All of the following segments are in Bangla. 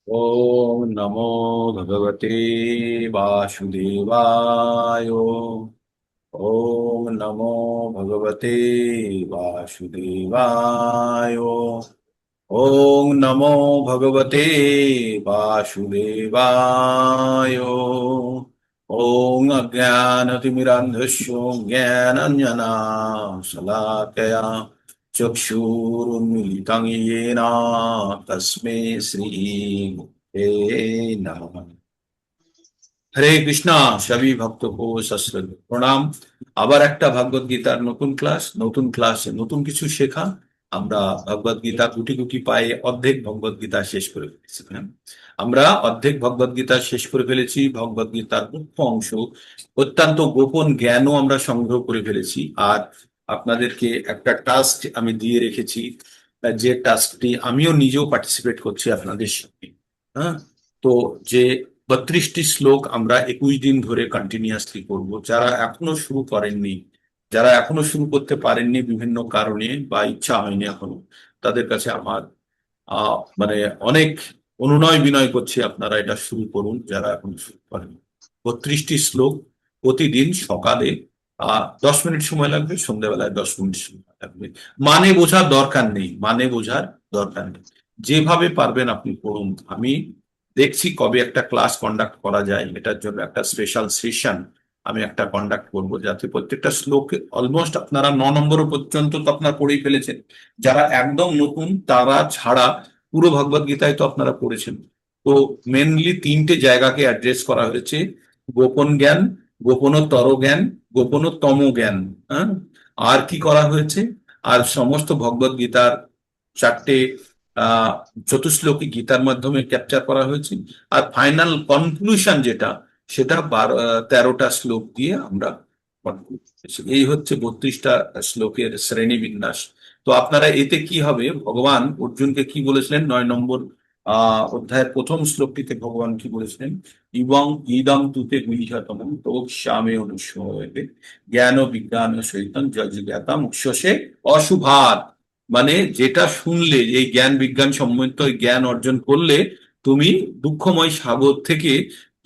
ओम नमो भगवते वासुदेवाय। ओम नमो भगवते वासुदेवाय। ओम नमो भगवते वासुदेवाय। ओम अज्ञानतिमिरान्धस्य ज्ञानाञ्जनशलाकया चक्षुरुन्मीलितं येन तस्मै श्रीगुरुवे नमः। হরে কৃষ্ণা। সবই ভক্ত ও সশ্রদ্ধ প্রণাম। আবার একটা ভগবদ গীতার নতুন ক্লাস, নতুন ক্লাসে নতুন কিছু শেখা। আমরা ভগবদ গীতা গুটি গুটি পায়ে অর্ধেক ভগবদ গীতা শেষ করে ফেলেছি। হ্যাঁ, আমরা অর্ধেক ভগবদ গীতা শেষ করে ফেলেছি। ভগবদ গীতার মুখ্য অংশ, অত্যন্ত গোপন জ্ঞানও আমরা সংগ্রহ করে ফেলেছি। আর আপনাদেরকে একটা টাস্ক আমি দিয়ে রেখেছি, যে টাস্কটি আমিও নিজেও পার্টিসিপেট করছি আপনাদের সঙ্গে। হ্যাঁ, তো যে 32টি শ্লোক আমরা 21 দিন ধরে কন্টিনিউয়াসলি করব। যারা এখনো শুরু করেননি, যারা এখনো শুরু করতে পারেননি বিভিন্ন কারণে বা ইচ্ছা হয়নি এখনো, তাদের কাছে আমার মানে অনেক অনুনয় বিনয় করছি, আপনারা এটা শুরু করুন যারা এখনো শুরু করেন। 32টি শ্লোক প্রতিদিন সকালে 10 মিনিট সময় লাগবে, সন্ধ্যাবেলায় 10 মিনিট সময় লাগবে। মানে বোঝার দরকার নেই, মানে বোঝার দরকার নেই, যেভাবে পারবেন আপনি পড়ুন। আমি দেখছি কবে একটা ক্লাস কন্ডাক্ট করা যায়, এটার জন্য একটা স্পেশাল সেশন আমি একটা কন্ডাক্ট করব, যাতে প্রত্যেকটা শ্লোকে অলমোস্ট আপনারা 9 নম্বর পর্যন্ত তো আপনারা পড়েই ফেলেছেন। যারা একদম নতুন তারা ছাড়া পুরো ভগবদ গীতায় তো আপনারা পড়েছেন। তো মেনলি তিনটে জায়গাকে অ্যাড্রেস করা হয়েছে: গোপন জ্ঞান, গোপনতর জ্ঞান, গোপনতম জ্ঞান। হ্যাঁ, আর কি করা হয়েছে? আর সমস্ত ভগবদ গীতার চারটে আহ চতুশ্লোকী গীতার মাধ্যমে ক্যাপচার করা হয়েছে। আর ফাইনাল কনক্লুশন যেটা, সেটা 13টা শ্লোক দিয়ে আমরা conclude করেছি। এই হচ্ছে 32টা শ্লোকের শ্রেণী বিন্যাস। তো আপনারা এতে কি হবে, ভগবান অর্জুনকে কি বলেছিলেন? 9 নম্বর অধ্যায়ের প্রথম শ্লোকটিতে ভগবান কি বলেছিলেন? ইবং ইদং তুতে গুহ্যতম তোক্ষ্যামে অনুষ্যতে জ্ঞান বিজ্ঞান সহিতং যজ্ঞাতা মুখ্যসে অশুভাৎ। মানে যেটা শুনলে, এই জ্ঞান বিজ্ঞান সম্বলিত জ্ঞান অর্জন করলে তুমি দুঃখময় সাগর থেকে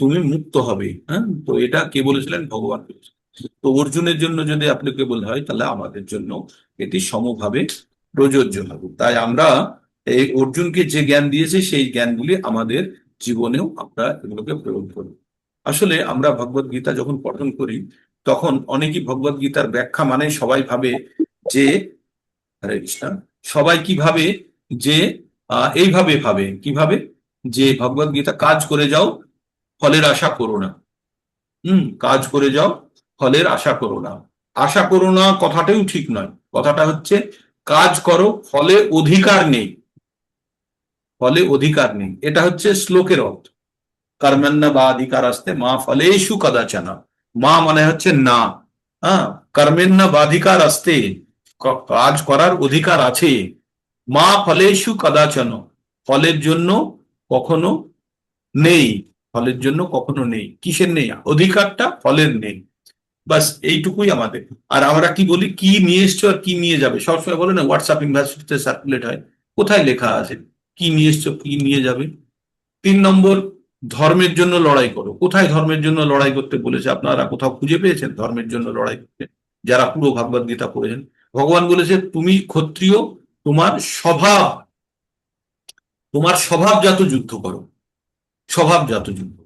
তুমি মুক্ত হবে। হ্যাঁ, তো এটা কে বলেছিলেন? ভগবান বলেছিলেন। তো অর্জুনের জন্য যদি অ্যাপ্লিকেবল হয়, তাহলে আমাদের জন্য এটি সমভাবে প্রযোজ্য হবে। তাই আমরা এই অর্জুনকে যে জ্ঞান দিয়েছে সেই জ্ঞানগুলি আমাদের জীবনেও আমরা এগুলোকে প্রয়োগ করি। আসলে আমরা ভগবত গীতা যখন পঠন করি, তখন অনেকেই ভগবত গীতার ব্যাখ্যা মানে সবাই ভাবে যে, হরে কৃষ্ণ, সবাই কি ভাবে যে এইভাবে ভাবে, কিভাবে, যে ভগবত গীতা কাজ করে যাও, ফলের আশা করো না। কাজ করে যাও, ফলের আশা করো না। আশা করো না কথাটাও ঠিক নয়। কথাটা হচ্ছে কাজ করো, ফলে অধিকার নেই। ফলে অধিকার নেই, এটা হচ্ছে শ্লোকের অর্থ। কর্মণ্য বা অধিকার আসতে মা ফলেষু কদাচন। মা মানে হচ্ছে না। হ্যাঁ, কর্মেণ্য বাধিকার আসতে, কাজ করার অধিকার আছে। মা ফলেষু কদাচন, ফলের জন্য কখনো নেই। ফলের জন্য কখনো নেই। কিসের নেই? অধিকারটা ফলের নেই। বাস এইটুকুই আমাদের। আর আমরা কি বলি? কি নিয়ে এসছো আর কি নিয়ে যাবে, সবসময় বলে না, হোয়াটসঅ্যাপ ইউনিভার্সিটিতে সার্কুলেট হয়। কোথায় লেখা আছে কি নিয়ে এসছো কি নিয়ে যাবে? 3 নম্বর, ধর্মের জন্য লড়াই করো। কোথায় ধর্মের জন্য লড়াই করতে বলেছে? আপনারা কোথাও খুঁজে পেয়েছেন ধর্মের জন্য লড়াই করতে? যারা পুরো ভগবদ গীতা পড়েছেন, ভগবান বলেছে তুমি ক্ষত্রিয়, তোমার স্বভাব, তোমার স্বভাবজাত যুদ্ধ করো। স্বভাবজাত যুদ্ধ।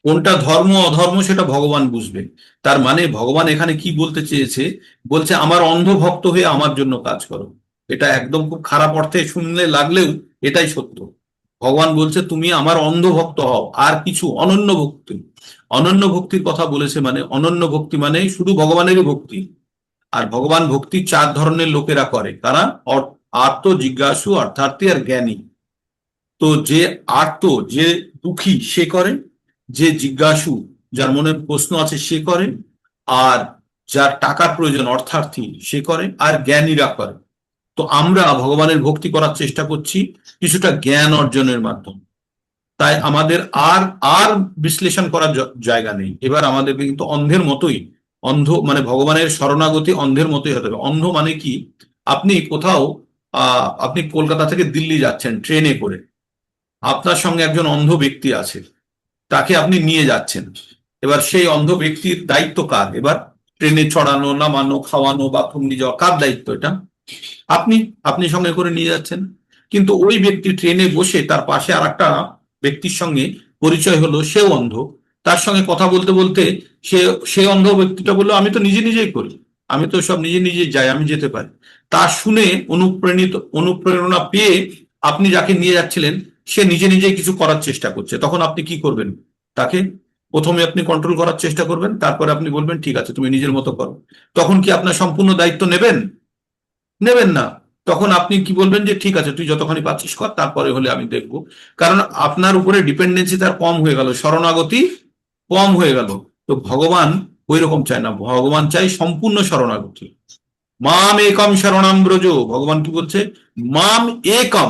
কোনটা ধর্ম অধর্ম সেটা ভগবান বুঝবেন। তার মানে ভগবান এখানে কি বলতে চেয়েছে? বলছে আমার অন্ধ ভক্ত হয়ে আমার জন্য কাজ করো। এটা একদম খুব খারাপ অর্থে শুনলে লাগলেও এটাই সত্য। ভগবান বলছে তুমি আমার অন্ধ ভক্ত হও, আর কিছু অনন্য ভক্তি। অনন্য ভক্তির কথা বলেছে, মানে অনন্য ভক্তি মানে শুধু ভগবানেরই ভক্তি। আর ভগবান ভক্তি 4 ধরনের লোকেরা করে, কারা? আর্ত, জিজ্ঞাসু, অর্থার্থী আর জ্ঞানী। তো যে আর্ত, যে দুঃখী সে করে, যে জিজ্ঞাসু, যার মনে প্রশ্ন আছে সে করে, আর যার টাকার প্রয়োজন অর্থার্থী সে করে, আর জ্ঞানীরা করে। তো আমরা ভগবানের ভক্তি করার চেষ্টা করছি কিছুটা জ্ঞান অর্জনের মাধ্যমে। তাই আমাদের আর আর বিশ্লেষণ করার জায়গা নেই। এবার আমাদেরকে কিন্তু অন্ধের মতোই, অন্ধ মানে ভগবানের শরণাগতি অন্ধের মতোই হতে হবে। অন্ধ মানে কি? আপনি কোথাও আপনি কলকাতা থেকে দিল্লি যাচ্ছেন ট্রেনে করে। আপনার সঙ্গে একজন অন্ধ ব্যক্তি আছে, তাকে আপনি নিয়ে যাচ্ছেন। এবার সেই অন্ধ ব্যক্তির দায়িত্ব কার? এবার ট্রেনে চড়ানো, নামানো, খাওয়ানো, বাথরুম নিয়ে যাওয়া, কার দায়িত্ব এটা? আপনি আপনি সঙ্গে করে নিয়ে যাচ্ছেন। কিন্তু ওই ব্যক্তি ট্রেনে বসে তার পাশে আর একটা ব্যক্তির সঙ্গে পরিচয় হলো, সেও অন্ধ। তার সঙ্গে কথা বলতে বলতে সে সে অন্ধ ব্যক্তিটা বললো, আমি তো নিজে নিজেই করি, আমি তো সব নিজে নিজেই যাই, আমি যেতে পারি। তা শুনে অনুপ্রেরণা পেয়ে আপনি যাকে নিয়ে যাচ্ছিলেন সে নিজে নিজেই কিছু করার চেষ্টা করছে, তখন আপনি কি করবেন? তাকে প্রথমে আপনি কন্ট্রোল করার চেষ্টা করবেন, তারপরে আপনি বলবেন ঠিক আছে তুমি নিজের মতো করো। তখন কি আপনার সম্পূর্ণ দায়িত্ব নেবেন? নেবেন না। তখন আপনি কি বলবেন যে ঠিক আছে তুই যতখানি পাচ্ছিস কর, তারপরে হলে আমি দেখবো। কারণ আপনার উপরে ডিপেন্ডেন্সি তার কম হয়ে গেল, শরণাগতি কম হয়ে গেল। তো ভগবান ওই রকম চায় না, ভগবান চাই সম্পূর্ণ শরণাগতি। মাম একম শরণাম ব্রজ, ভগবান কি বলছে? মাম একম,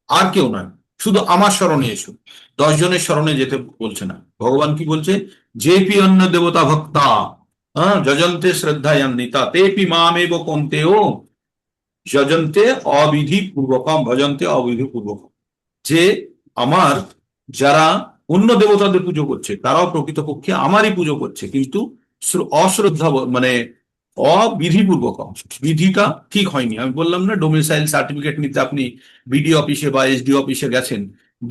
আর কেউ নয়, শুধু আমার শরণে এসো। 10 জনের শরণে যেতে বলছে না। ভগবান কি বলছে? যেপি অন্য দেবতা ভক্তা, হ্যাঁ, যজন্তে শ্রদ্ধায়ান্বিতা তেপি মামেব কন্তেও যজন্তে অবিধি পূর্বকম ভজন্তে অবিধি পূর্বকম। যে আমার যারা অন্য দেবতাদের পুজো করছে তারাও প্রকৃতপক্ষে আমারই পুজো করছে, কিন্তু অশ্রদ্ধা মানে অবিধিপূর্বকম। বিধিটা ঠিক হয়নি। আমি বললাম না, ডোমিসাইল সার্টিফিকেট নিতে আপনি বিডি অফিসে বা এসডি অফিসে গেছেন,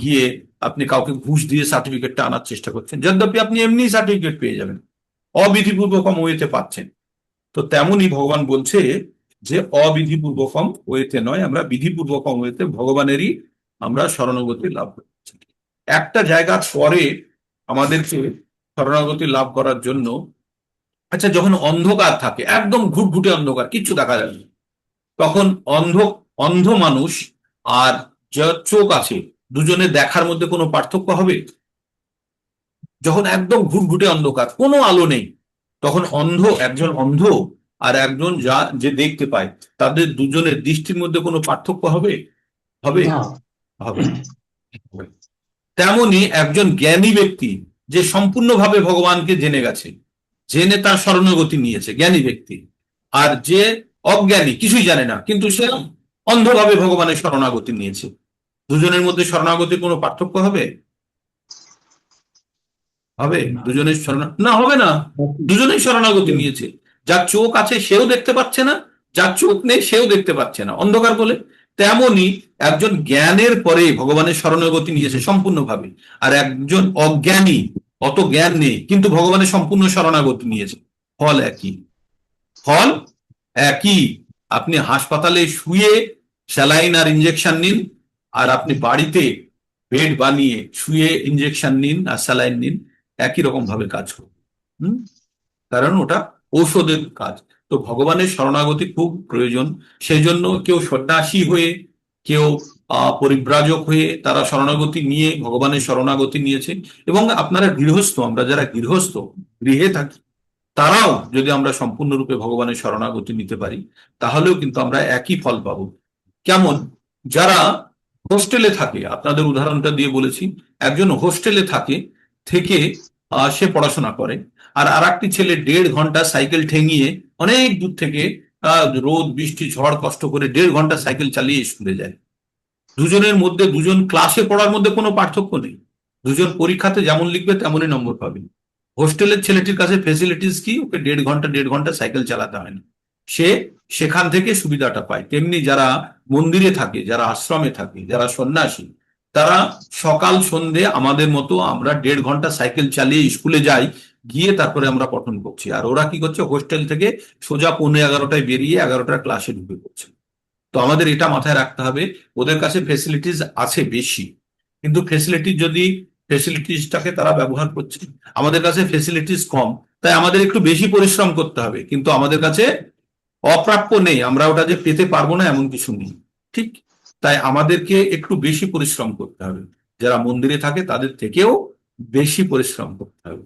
গিয়ে আপনি কাউকে ঘুষ দিয়ে সার্টিফিকেটটা আনার চেষ্টা করছেন, যদ্যপি আপনি এমনি সার্টিফিকেট পেয়ে যাবেন, অবিধিপূর্বকম ওয়েতে পাচ্ছেন। তো তেমনই ভগবান বলছে যে অবিধিপূর্বকম ওয়েতে নয়, আমরা বিধিপূর্বকম ওয়েতে ভগবানেরই আমরা শরণাগতি লাভ করছি। একটা জায়গার পরে আমাদেরকে শরণাগতি লাভ করার জন্য, আচ্ছা যখন অন্ধকার থাকে, একদম ঘুটঘুটে অন্ধকার, কিচ্ছু দেখা যায় না, তখন অন্ধ অন্ধ মানুষ আর যার চোখ আছে, দুজনে দেখার মধ্যে কোনো পার্থক্য হবে? যখন একদম ঘুটঘুটে অন্ধকার, কোনো আলো নেই, তখন একজন অন্ধ আর একজন যে দেখতে পায়, তাদের দুজনের দৃষ্টির মধ্যে কোনো পার্থক্য হবে? হবে? না। হবে না। তেমনি একজন জ্ঞানী ব্যক্তি যে সম্পূর্ণভাবে ভগবানকে জেনে গেছে, জেনে তার শরণাগতি নিয়েছে, জ্ঞানী ব্যক্তি। আর যে অজ্ঞানী, কিছুই জানে না, কিন্তু সে অন্ধভাবে ভগবানের শরণাগতি নিয়েছে, দুজনের মধ্যে শরণাগতির কোনো পার্থক্য হবে? হবে? দুজনের না, হবে না। দুজনেই শরণাগতি নিয়েছে। যার চোখ আছে সেও দেখতে পাচ্ছে না, যার চোখ নেই সেও দেখতে পাচ্ছে না, অন্ধকার বলে। তেমনি একজন জ্ঞানের পরে ভগবানের শরণাগতি নিয়েছে সম্পূর্ণভাবে, আর একজন অজ্ঞানী, অত জ্ঞান নেই, কিন্তু ভগবানের সম্পূর্ণ শরণাগতি নিয়েছে। ফল একই, ফল একই। আপনি হাসপাতালে শুয়ে স্যালাইন আর ইঞ্জেকশন নিন, আর আপনি বাড়িতে বেড বানিয়ে শুয়ে ইঞ্জেকশন নিন আর স্যালাইন নিন, একই রকম ভাবে কাজ করবে। হুম, কারণ ওটা ঔষধের কাজ। তো ভগবানের শরণাগতি খুব প্রয়োজন। সেই জন্য কেউ সন্ন্যাসী হয়ে, কেউ পরিব্রাজক হয়ে তারা শরণাগতি নিয়ে ভগবানের শরণাগতি নিয়েছে। এবং আপনারা গৃহস্থ, আমরা যারা গৃহস্থ, গৃহে থাকি, তারাও যদি আমরা সম্পূর্ণরূপে ভগবানের শরণাগতি নিতে পারি, তাহলেও কিন্তু আমরা একই ফল পাবো। কেমন? যারা হোস্টেলে থাকে, আপনাদের উদাহরণটা দিয়ে বলেছি, একজন হোস্টেলে থাকে, থেকে সে পড়াশোনা করে, আর আরেকটি ছেলে 1.5 ঘন্টা সাইকেল ঠেঙিয়ে অনেক দূর থেকে রোদ বৃষ্টি ঝড় কষ্ট করে 1.5 ঘন্টা সাইকেল চালিয়ে স্কুলে যায়। দুজনের মধ্যে, দুজন ক্লাসে পড়ার মধ্যে কোনো পার্থক্য নেই, দুজন পরীক্ষাতে যেমন লিখবে তেমনই নম্বর পাবে। হোস্টেলের ছেলেটির কাছে ফেসিলিটিস কি? ওকে 1.5 ঘন্টা সাইকেল চালাতে হয় না, সে সেখান থেকে সুবিধাটা পায়। তেমনি যারা মন্দিরে থাকে, যারা আশ্রমে থাকে, যারা সন্ন্যাসী, তারা সকাল সন্ধে আমাদের মতো আমরা 1.5 ঘন্টা সাইকেল চালিয়ে স্কুলে যাই, গিয়ে তারপরে আমরা পঠন করছি। আর ওরা কি করছে? হোস্টেল থেকে সোজা 11:45 বেরিয়ে 11টার ক্লাসে ঢুকে পড়ছে। তো আমাদের এটা মাথায় রাখতে হবে, ওদের কাছে ফেসিলিটিস আছে বেশি, কিন্তু ফেসিলিটিসটাকে তারা ব্যবহার করছে। আমাদের কাছে ফেসিলিটিস কম, তাই আমাদের একটু বেশি পরিশ্রম করতে হবে, কিন্তু আমাদের কাছে অপ্রাপ্য নেই, আমরা ওটা যে পেতে পারবো না এমন কিছু নেই। ঠিক, তাই আমাদেরকে একটু বেশি পরিশ্রম করতে হবে। যারা মন্দিরে থাকে তাদের থেকেও বেশি পরিশ্রম করতে হবে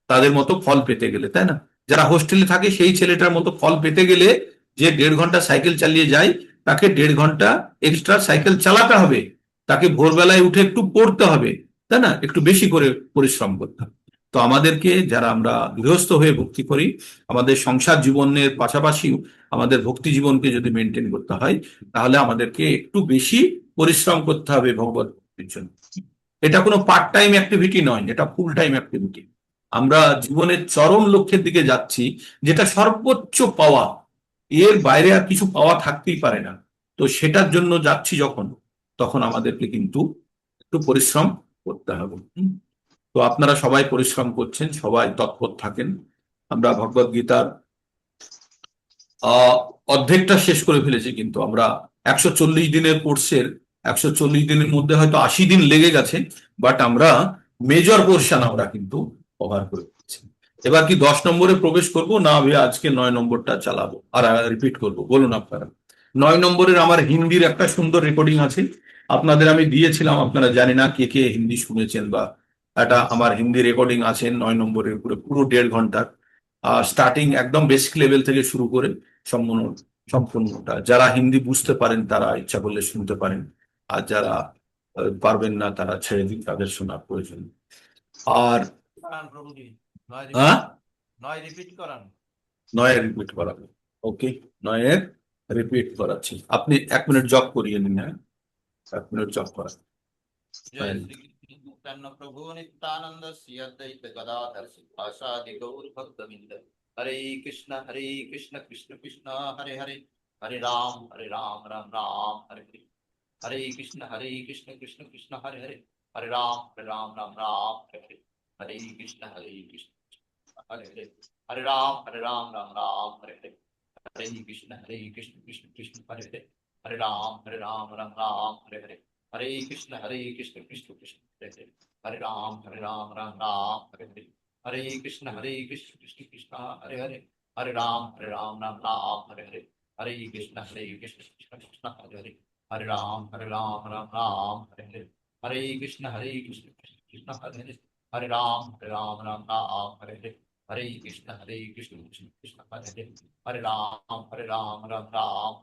তাদের মতো ফল পেতে গেলে, তাই না? যারা হোস্টেলে থাকে সেই ছেলেটার মতো ফল পেতে গেলে, যে 1.5 ঘন্টা সাইকেল চালিয়ে যায়, তাকে 1.5 ঘন্টা এক্সট্রা সাইকেল চালাতে হবে, তাকে ভোরবেলায় উঠে একটু পড়তে হবে, তাই না? একটু বেশি করে পরিশ্রম করতে হবে। তো আমাদেরকে, যারা আমরা গৃহস্থ হয়ে ভক্তি করি, আমাদের সংসার জীবনের পাশাপাশি আমাদের ভক্তি জীবনকে যদি মেনটেন করতে হয়, তাহলে আমাদেরকে একটু বেশি পরিশ্রম করতে হবে ভগবত ভক্তির জন্য। এটা কোনো পার্ট টাইম অ্যাক্টিভিটি নয়, এটা ফুল টাইম অ্যাক্টিভিটি। আমরা জীবনের চরম লক্ষ্যের দিকে যাচ্ছি, যেটা সর্বোচ্চ পাওয়া, এর বাইরে আর কিছু পাওয়া থাকতেই পারে না। তো সেটার জন্য যাচ্ছি যখন, তখন আমাদেরকে কিন্তু একটু পরিশ্রম করতে হবে। তো আপনারা সবাই পরিশ্রম করছেন, সবাই তৎপর থাকেন। আমরা ভগবদ গীতার অর্ধেকটা শেষ করে ফেলেছি, কিন্তু আমরা 140 দিনের কোর্সের 140 দিনের মধ্যে হয়তো 80 দিন লেগে গেছে, বাট আমরা মেজর পোর্শন আমরা কিন্তু কভার করে ফেলেছি। এবার কি 10 নম্বরে প্রবেশ করব, না আমি আজকে 9 নম্বরটা চালাবো আর রিপিট করব, বলুন আপনারা? 9 নম্বরের আমার হিন্দির একটা সুন্দর রেকর্ডিং আছে, আপনাদের আমি দিয়েছিলাম, আপনারা জানি না কে কে হিন্দি শুনেছেন, বা একটা আমার হিন্দি রেকর্ডিং আছে 9 নম্বরের উপরে, পুরো 1.5 ঘন্টার। স্টার্টিং একদম বেসিক লেভেল থেকে শুরু করে সম্পূর্ণ সম্পূর্ণটা। যারা হিন্দি বুঝতে পারেন তারা ইচ্ছা করলে শুনতে পারেন, আর যারা পারবেন না তারা ছেড়ে দিন, তাদের শোনার প্রয়োজন। আর করান প্রভুজি, হ্যাঁ, 9 রিপিট করান। 9 রিপিট করাবো। ওকে, 9 রিপিট করাচ্ছি, আপনি 1 মিনিট জব করিয়ে নিন। হ্যাঁ, 1 মিনিট জব করা। जय श्री कृष्ण चैतन्य प्रभु नित्यानंद श्री अद्वैत गदाधर श्रीवासादि गौर भक्तवृंद। हरे कृष्ण कृष्ण कृष्ण हरे हरे, हरे राम राम राम हरे हरे। हरे कृष्ण कृष्ण कृष्ण हरे हरे, हरे राम राम राम हरे हरे। हरे कृष्ण हरे हरे, हरे राम राम राम हरे हरे। हरे कृष्ण कृष्ण कृष्ण हरे हरे, हरे राम राम राम हरे हरे। हरे कृष्ण कृष्ण कृष्ण हरे हरे, हरे राम राम राम हरे हरे। हरे कृष्ण कृष्ण कृष्ण हरे हरे, हरे राम राम हरे हरे। हरे कृष्ण कृष्ण कृष्ण हरे हरे, हरे राम राम हरे हरे। हरे कृष्ण कृष्ण कृष्ण हरे हरे, हरे राम राम हरे हरे। हरे कृष्ण कृष्ण कृष्ण हरे हरे, हरे राम राम।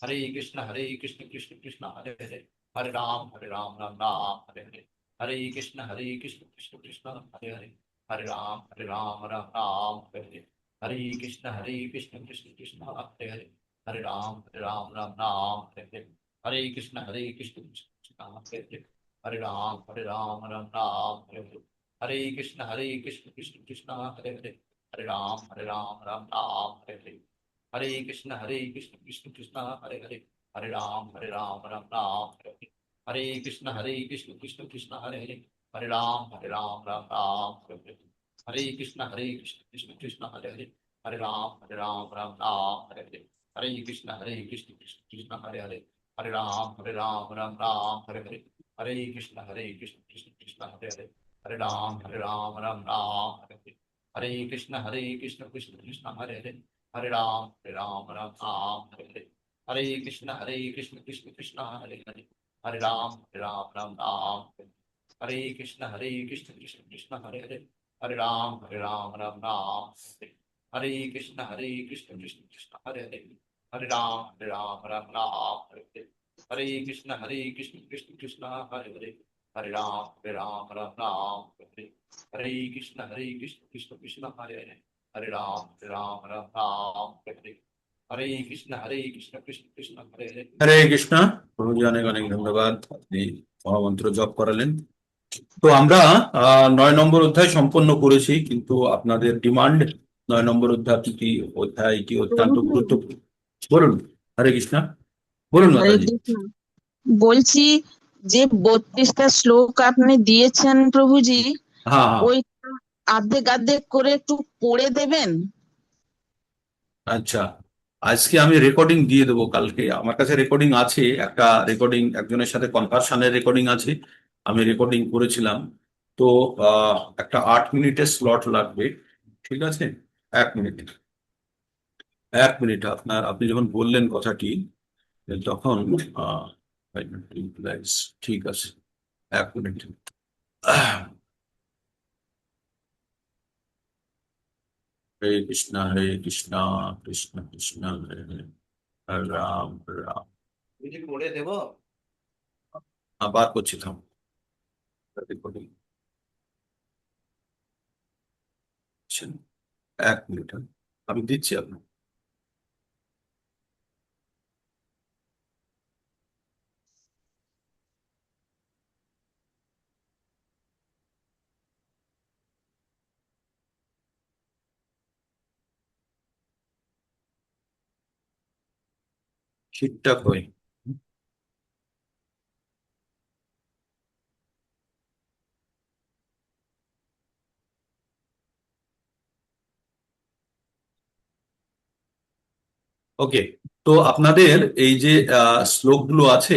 हरे कृष्ण कृष्ण कृष्ण हरे हरे, हरे राम राम हरे हरे। हरे कृष्ण कृष्ण कृष्ण हरे हरे, हरे राम राम हरे हरे। हरे कृष्ण कृष्ण कृष्ण हरे हरे, हरे राम राम हरे हरे। हरे कृष्ण कृष्ण कृष्ण हरे हरे, हरे राम राम हरे हरे। हरे कृष्ण कृष्ण कृष्ण हरे हरे, हरे राम राम हरे हरे। हरे कृष्ण कृष्ण कृष्ण हरे हरे, हरे राम राम हरे हरे। हरे कृष्ण कृष्ण कृष्ण हरे हरे, हरे राम राम हरे हरे। हरे कृष्ण कृष्ण कृष्ण हरे हरे, हरे राम राम हरे हरे। हरे कृष्ण कृष्ण कृष्ण हरे हरे, हरे राम राम हरे हरे। हरे कृष्ण कृष्ण कृष्ण हरे हरे, हरे राम राम हरे हरे। हरे कृष्ण कृष्ण कृष्ण हरे हरे, हरे राम राम हरे हरे। हरे कृष्ण कृष्ण कृष्ण हरे हरे, हरे राम राम हरे हरे। हरे कृष्ण कृष्ण कृष्ण हरे हरे, हरे राम राम हरे। हरे कृष्ण कृष्ण कृष्ण हरे हरे, हरे राम राम हरे हरे। हरे कृष्ण कृष्ण कृष्ण हरे हरे, हरे राम राम हरे हरे। हरे कृष्ण कृष्ण कृष्ण हरे हरे, हरे राम राम हरे हरे। हरे कृष्ण कृष्ण कृष्ण हरे हरे। হরে কৃষ্ণ। প্রভুজি অনেক অনেক ধন্যবাদ, আপনি মহামন্ত্র জপ করালেন। তো আমরা 9 নম্বর অধ্যায় সম্পন্ন করেছি, কিন্তু আপনাদের ডিমান্ড 9 নম্বর অধ্যায় কি, অধ্যায়টি অত্যন্ত প্রভুজি, গুরুত্বপূর্ণ। বলুন। হরে কৃষ্ণ, বলুন হরে মাতাজি। কৃষ্ণ। বলছি যে 32টা শ্লোক আপনি দিয়েছেন প্রভুজি, হ্যাঁ, হ্যাঁ, ওইটা অর্ধেক অর্ধেক করে একটু পড়ে দেবেন। আচ্ছা। আজকে আমি রেকর্ডিং দিয়ে দেবো, কালকে আমার কাছে রেকর্ডিং আছে, একটা রেকর্ডিং একজনের সাথে কনভার্সানের রেকর্ডিং আছে, আমি রেকর্ডিং করেছিলাম। তো একটা 8 মিনিটের স্লট লাগবে, ঠিক আছে? 1 মিনিট, 1 মিনিট, আপনি যখন বললেন কথাটি তখন আহ, ঠিক আছে, 1 মিনিট। হরে কৃষ্ণ হরে কৃষ্ণ, কৃষ্ণ কৃষ্ণ হরে হরে, হরে রাম হরে রাম। বুঝি পড়ে দেব। আবার করছি, থাম, রেকর্ডিং। 1 মিনিট, হ্যাঁ? আমি দিচ্ছি আপনাকে। শীতটা কই? ওকে, তো আপনাদের এই যে শ্লোকগুলো আছে,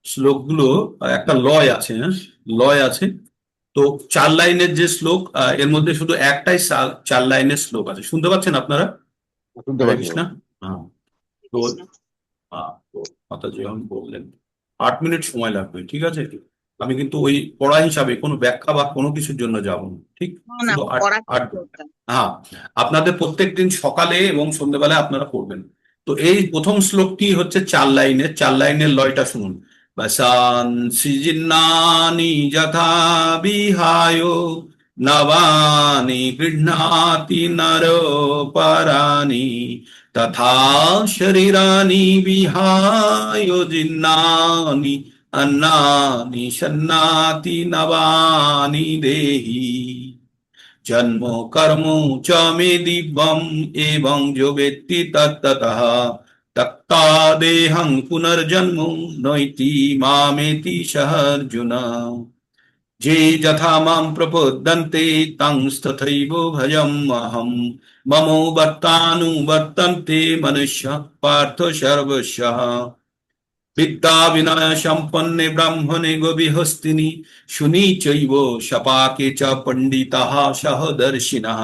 শ্লোকগুলো একটা লয় আছে, হ্যাঁ, লয় আছে। তো 4 লাইনের যে শ্লোক, এর মধ্যে শুধু একটাই 4 লাইনের শ্লোক আছে। শুনতে পাচ্ছেন আপনারা? শুনতে হরে পাচ্ছি কৃষ্ণ। বাবু। হ্যাঁ। তো তো মাতাজি যেমন বললেন 8 মিনিট সময় লাগবে, ঠিক আছে? আমি কিন্তু ওই পড়া হিসাবে কোনো ব্যাখ্যা বা কোনো কিছুর জন্য যাব না, ঠিক? না না, শুধু আট পড়াটা আট দরকার। হ্যাঁ, আপনাদের প্রত্যেকদিন সকালে এবং সন্ধ্যেবেলায় আপনারা পড়বেন। তো এই প্রথম শ্লোকটি হচ্ছে 4 লাইনের, 4 লাইনের লয়টা শুনুন। বসান সৃজিন্নানি যথা বিহায় নবানি গৃহ্ণাতি নরোপরাণি তথা শরীরানি বিহায় জিন্নানি अन्नानि शन्नाति नवानि देहि जन्म कर्म च मे दिव्यम् एवं जो वेत्ति तत्ततः तत्ता देहं पुनर्जन्म नैति मामेति सह अर्जुन जे यथा मां प्रपद्यन्ते तंस्तथैव भजम्यहम् मम वर्तानुवर्तन्ते मनुष्यः पार्थ सर्वशः विद्या विनय संपन्ने ब्राह्मणे गविहस्तिनि शुनि चैव शपाके च पंडिताः सहदर्शिनः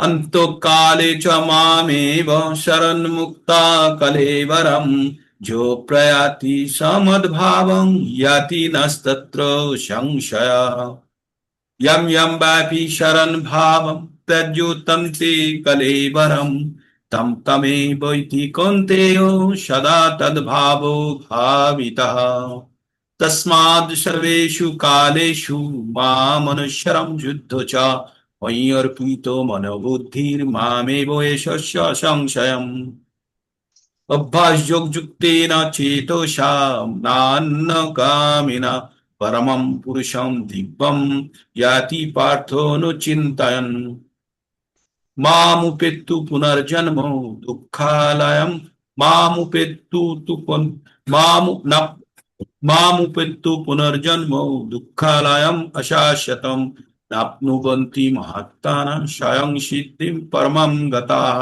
अन्तकाले च मामेव शरणमुक्ता कलेवरम् जो प्रयाति समद्भावं याति नस्तत्र संशयः यं यं वापि शरण भावं प्रद्योतन्ते कलेवरम् तं तमेवैति कौन्तेयो सदा तद्भावो भावितः तस्माद् सर्वेषु कालेषु मामनुसरं युद्ध च मय्यर्पितो मनोबुद्धिर्मामेव एषस्य संशयम् अभ्यासयोग युक्तेन चेतसा नान्नकामिना परमं पुरुषं दिव्यं याति पार्थो नु चिन्तयन् मामुपेत्तु पुनर्जन्म दुःखालयं मामुपेत्तु तु पुन मामु न मामुपेत्तु पुनर्जन्म दुःखालयम् अशाश्वतं नाप्नुवन्ति महात्मानः स्वयं सिद्धिं परमं गताः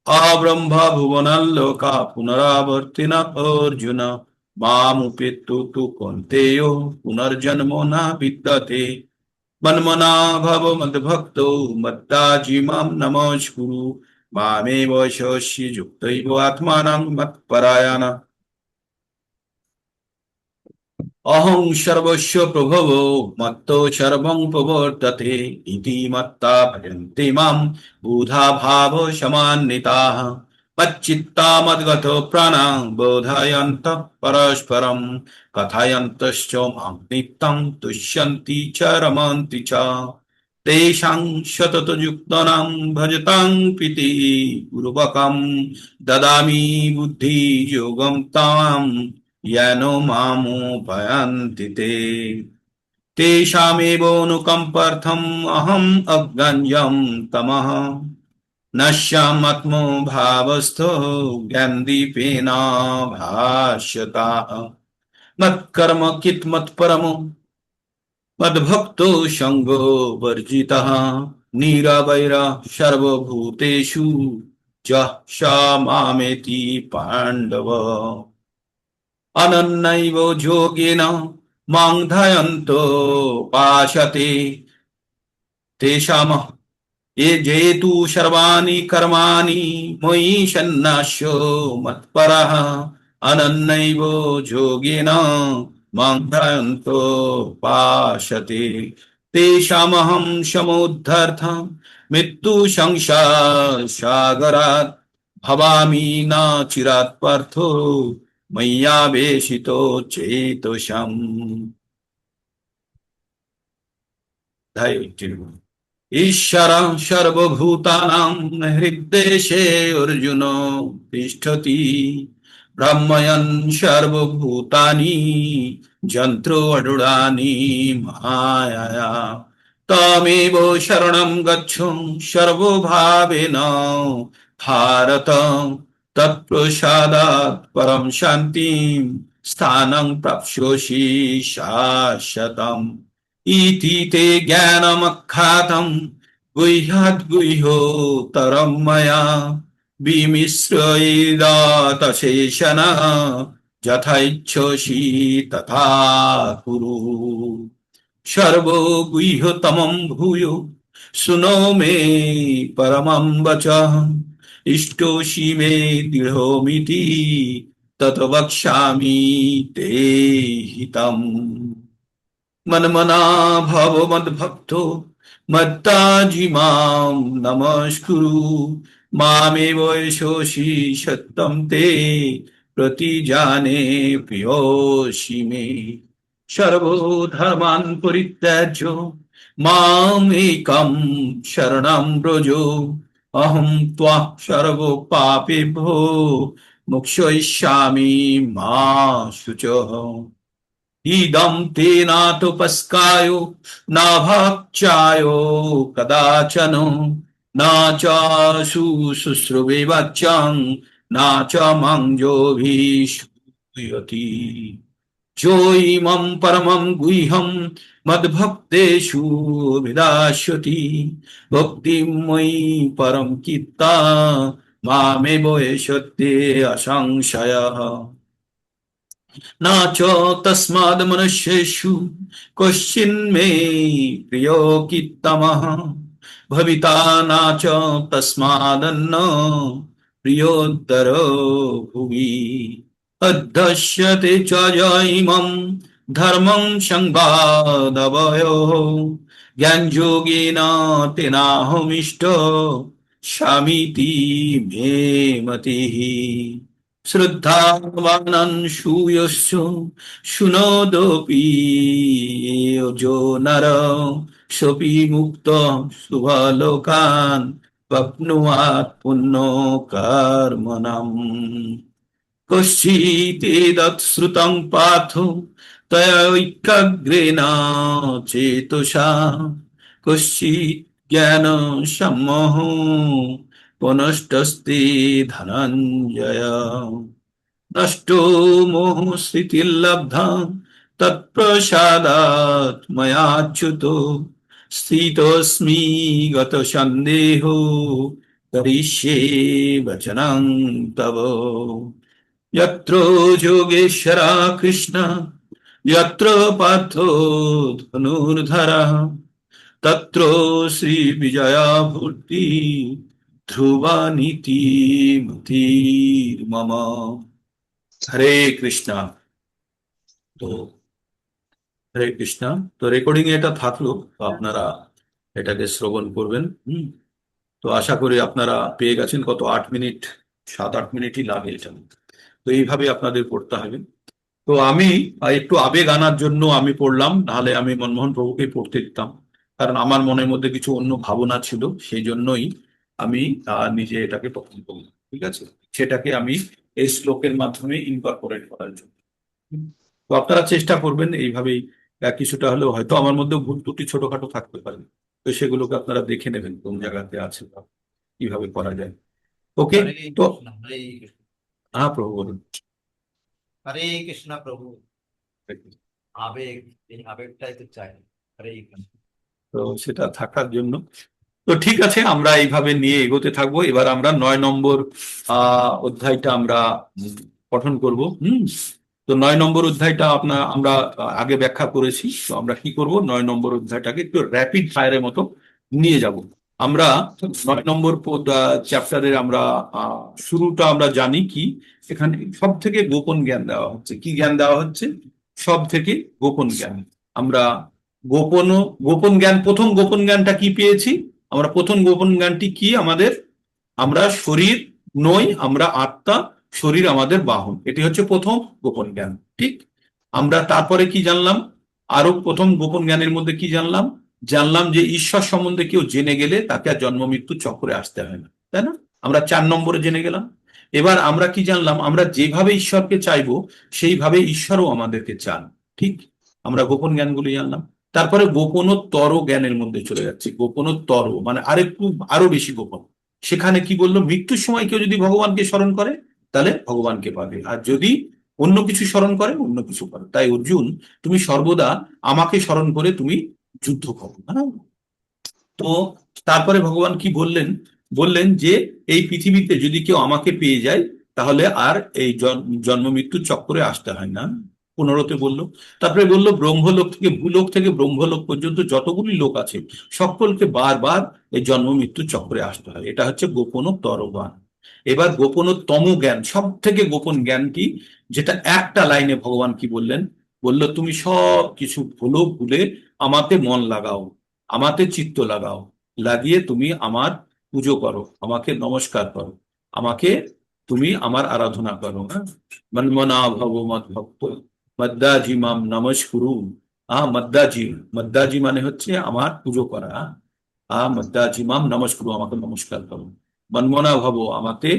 अब्रह्म भुवनल्लोका पुनरावर्तिन अर्जुन मामुपेत्तु तु कौन्तेयो पुनर्जन्मो न विद्यते मन्मना भव मद्भक्तो मद्दाजी मां नमस्कुरु मामेव शोष्य युक्तैव आत्मानं मत्परायण अहं सर्वस्य प्रभवो मत्तो सर्वं प्रवर्तते इति मत्ता भजन्ते मां बुधा भाव समान्विताः मच्चित्ता मद्गतो प्राणा बोधयन्तः परस्परं कथयन्तश्च मां नित्यं तुष्यन्ति च रमन्ति च तेषां सततयुक्तानां भजतां प्रीति पूर्वकं ददामि बुद्धियोगं ताम् येन मामुपयान्ति ते तेषामेवोऽनुकम्पार्थम् अहम् अज्ञान्यं तमः नश्यामात्मो भावस्थो ज्ञानदीपेन भास्यताः मत्कर्म कित् मत्परमो मद्भक्तो सङ्गो वर्जितः निरवैरः सर्वभूतेषु यः स मामेति पाण्डव अनन्यैव योगेन मां ध्यायन्तो पाशते तेषाम् ये जेतु सर्वाणि कर्माणि मयि सन्न्यास्यो मत्परः अनन्यैव योगेन मां ध्यायन्तो पाशते तेषामहं समुद्धर्थं मृत्यु संसार सागरात् भवामि न चिरात् पार्थो मय्यावेशितो चेतोषम् ईश्वर सर्वभूतानां हृद्देशे अर्जुनो तिष्ठति ब्रह्मयन् सर्वभूतानि जन्त्रोऽरूढानि मायया तमेव शरणं गच्छ सर्वभावेन भारत তৎপ্রসাদাৎ পরম শান্তিম স্থানং প্রাপ্স্যসি শাশ্বতম ইতি তে জ্ঞানমখ্যাতম গুহ্যাৎ গুহ্যতরম ময়া বিমিশ্রয়েদাতশেষণ যথা ইচ্ছসি তথা কুরু। সর্বগুহ্যতমং ভূয়ো শৃণো মে পরমং বচঃ ইষ্টোষি মে দৃঢ়মিতি তত বক্ষ্যামি তে হিতম। মন্মনা ভব মদ্ভক্তো মত্তাজি মাম নমস্কুরু মামেব এষসি সত্যম তে প্রতিজানে প্রিয়োসি মে। সর্বধর্মাन् পরিত্যাজ্য মাম একম শরণং ব্রজ অহং ত্বা সর্ব পাপেভ্যো মোক্ষয়িষ্যামি মা শুচঃ। ইদং তে নাতপস্কায় না ভক্ষায় কদাচন না চ শুশ্রুবে বাচ্যং না চ মঞ্জোভিষূয়তি। যোইমং পরমং গুহ্যং মদ্ভক্তেষু বিদাস্যতি ভক্তিং ময়ি পরম চিত্তা মামেব এষত্যে অসংশয়ঃ। না চ তস্মাদ মনুষ্যেষু কশ্চিন্মে প্রিয় কিত্তমঃ ভবিতা না চ তস্মাদন্ন প্রিয়োত্তরো ভুবি। অধ্যস্যতে চ ইমং ধর্মং সংবাদবয়োঃ জ্ঞানযোগেন তেনাহমিষ্ট স্বামিতি মে মতিঃ। শ্রদ্ধাবানং শূয়শ্চ শৃণোদপি যো নর সোপি মুক্ত শুভলোকান প্রাপ্নুয়াৎ পুণ্যো কর্মণাম। কশ্চিদেতৎ শ্রুতং পার্থ তয়ৈকাগ্রেণ চেতসা কশ্চিৎ জ্ঞান সম্মোহো পুনস্তস্তে ধনঞ্জয়। নষ্টো মোহ স্মৃতির্লব্ধা তৎপ্রসাদাৎ ময়াচ্যুত স্থিতোऽস্মি গত সন্দেহো করিষ্যে বচনং তব। যত্র যোগেশ্বরা কৃষ্ণ যত্র পার্থো ধনুর্ধরঃ তত্র শ্রী বিজয়া ভূতি ধ্রুবা নীতি মতির্মম। হরে কৃষ্ণ। তো হরে কৃষ্ণ। তো রেকর্ডিং এটা থাকলো, তো আপনারা এটাকে শ্রবণ করবেন। তো আশা করি আপনারা পেয়ে গেছেন। কত 8 মিনিট, 7-8 মিনিটই লাগে এটা। তো এইভাবে আপনাদের পড়তে হবে। তো আমি একটু আবেগ আনার জন্য আমি পড়লাম, নাহলে আমি মনমোহন প্রভুকে পড়তে দিতাম, কারণ আমার মনের মধ্যে কিছু অন্য ভাবনা ছিল, সেই জন্যই আমি নিজে এটাকে পছন্দ করলাম। ঠিক আছে, সেটাকে আমি এই শ্লোকের মাধ্যমে ইনকর্পোরেট করার জন্য। তো আপনারা চেষ্টা করবেন এইভাবেই। কিছুটা হলেও হয়তো আমার মধ্যে ভুল ত্রুটি ছোটখাটো থাকতে পারে, তো সেগুলোকে আপনারা দেখে নেবেন কোন জায়গাতে আছে বা কিভাবে করা যায়। ওকে, হরে তো কৃষ্ণ, হরে কৃষ্ণ। হ্যাঁ প্রভু বলুন। হরে কৃষ্ণ প্রভু। আবেগ, এই আবেগটাই তো চাই। হরে কৃষ্ণ। তো সেটা থাকার জন্য তো ঠিক আছে, আমরা এইভাবে নিয়ে এগোতে থাকবো। এবার আমরা 9 নম্বর অধ্যায়টা আমরা পঠন করব। তো 9 নম্বর অধ্যায়টা আমরা আগে ব্যাখ্যা করেছি। তো আমরা কি করব, 9 নম্বর অধ্যায়টাকে একটু র্যাপিড ফায়ারের মতো নিয়ে যাব। আমরা 9 নম্বর চ্যাপ্টারের আমরা শুরুটা আমরা জানি কি, এখানে সব থেকে গোপন জ্ঞান দেওয়া হচ্ছে। কি জ্ঞান দেওয়া হচ্ছে? সব থেকে গোপন জ্ঞান। আমরা গোপন জ্ঞান, প্রথম গোপন জ্ঞানটা কি পেয়েছি আমরা? প্রথম গোপন জ্ঞানটি কি আমাদের? আমরা শরীর নই, আমরা আত্মা, শরীর আমাদের বাহন। এটি হচ্ছে প্রথম গোপন জ্ঞান। ঠিক, আমরা তারপরে কি জানলাম? আরো প্রথম গোপন জ্ঞানের মধ্যে কি জানলাম? জানলাম যে ঈশ্বর সম্বন্ধে কেউ জেনে গেলে তাকে আর জন্ম মৃত্যু চক্রে আসতে হয় না, তাই না? আমরা 4 নম্বরে জেনে গেলাম। এবার আমরা কি জানলাম? আমরা যেভাবে ঈশ্বরকে চাইবো সেইভাবে ঈশ্বরও আমাদেরকে চান। ঠিক, আমরা গোপন জ্ঞানগুলি জানলাম। তারপরে গোপনোত্তর জ্ঞানের মধ্যে চলে যাচ্ছি। গোপনোত্তর মানে আরেকটু আরো বেশি গোপন। সেখানে কি বললো? মৃত্যুর সময় কেউ যদি ভগবানকে স্মরণ করে তাহলে ভগবানকে পাবে। আর যদি অন্য কিছু স্মরণ করে, অন্য কিছু করে। তাই অর্জুন, তুমি সর্বদা আমাকে স্মরণ করে তুমি যুদ্ধ করো। হ্যাঁ, তো তারপরে ভগবান কি বললেন? বললেন যে এই পৃথিবীতে যদি কেউ আমাকে পেয়ে যায়, তাহলে আর এই জন্ম মৃত্যুর চক্করে আসতে হয় না। 15তে বললো। তারপরে বললো ব্রহ্মলোক থেকে, ভূলোক থেকে ব্রহ্মলোক পর্যন্ত যতগুলি লোক আছে, সকলকে বারবার এই জন্ম মৃত্যুর চক্করে আসতে হয়। এটা হচ্ছে গোপনোত্তর জ্ঞান। এবার গোপনোত্তম জ্ঞান, সব থেকে গোপন জ্ঞান কি? যেটা একটা লাইনে ভগবান কি বললেন? বললো তুমি সব কিছু ভুলো, ভুলে আমাতে মন লাগাও, আমাতে চিত্ত লাগাও, লাগিয়ে তুমি আমার পুজো করো, আমাকে নমস্কার করো, আমাকে তুমি আমার আরাধনা করো। হ্যাঁ, মন্মনা ভব মদ ভক্ত মদ্দাজি মাম নমস্কুরু। মদ্দাজি, মদ্দাজি মানে হচ্ছে আমার পুজো করা। মদ্দাজি মাম নমস্কুরু, আমাকে নমস্কার করো। মন্মনা ভব, আমাকে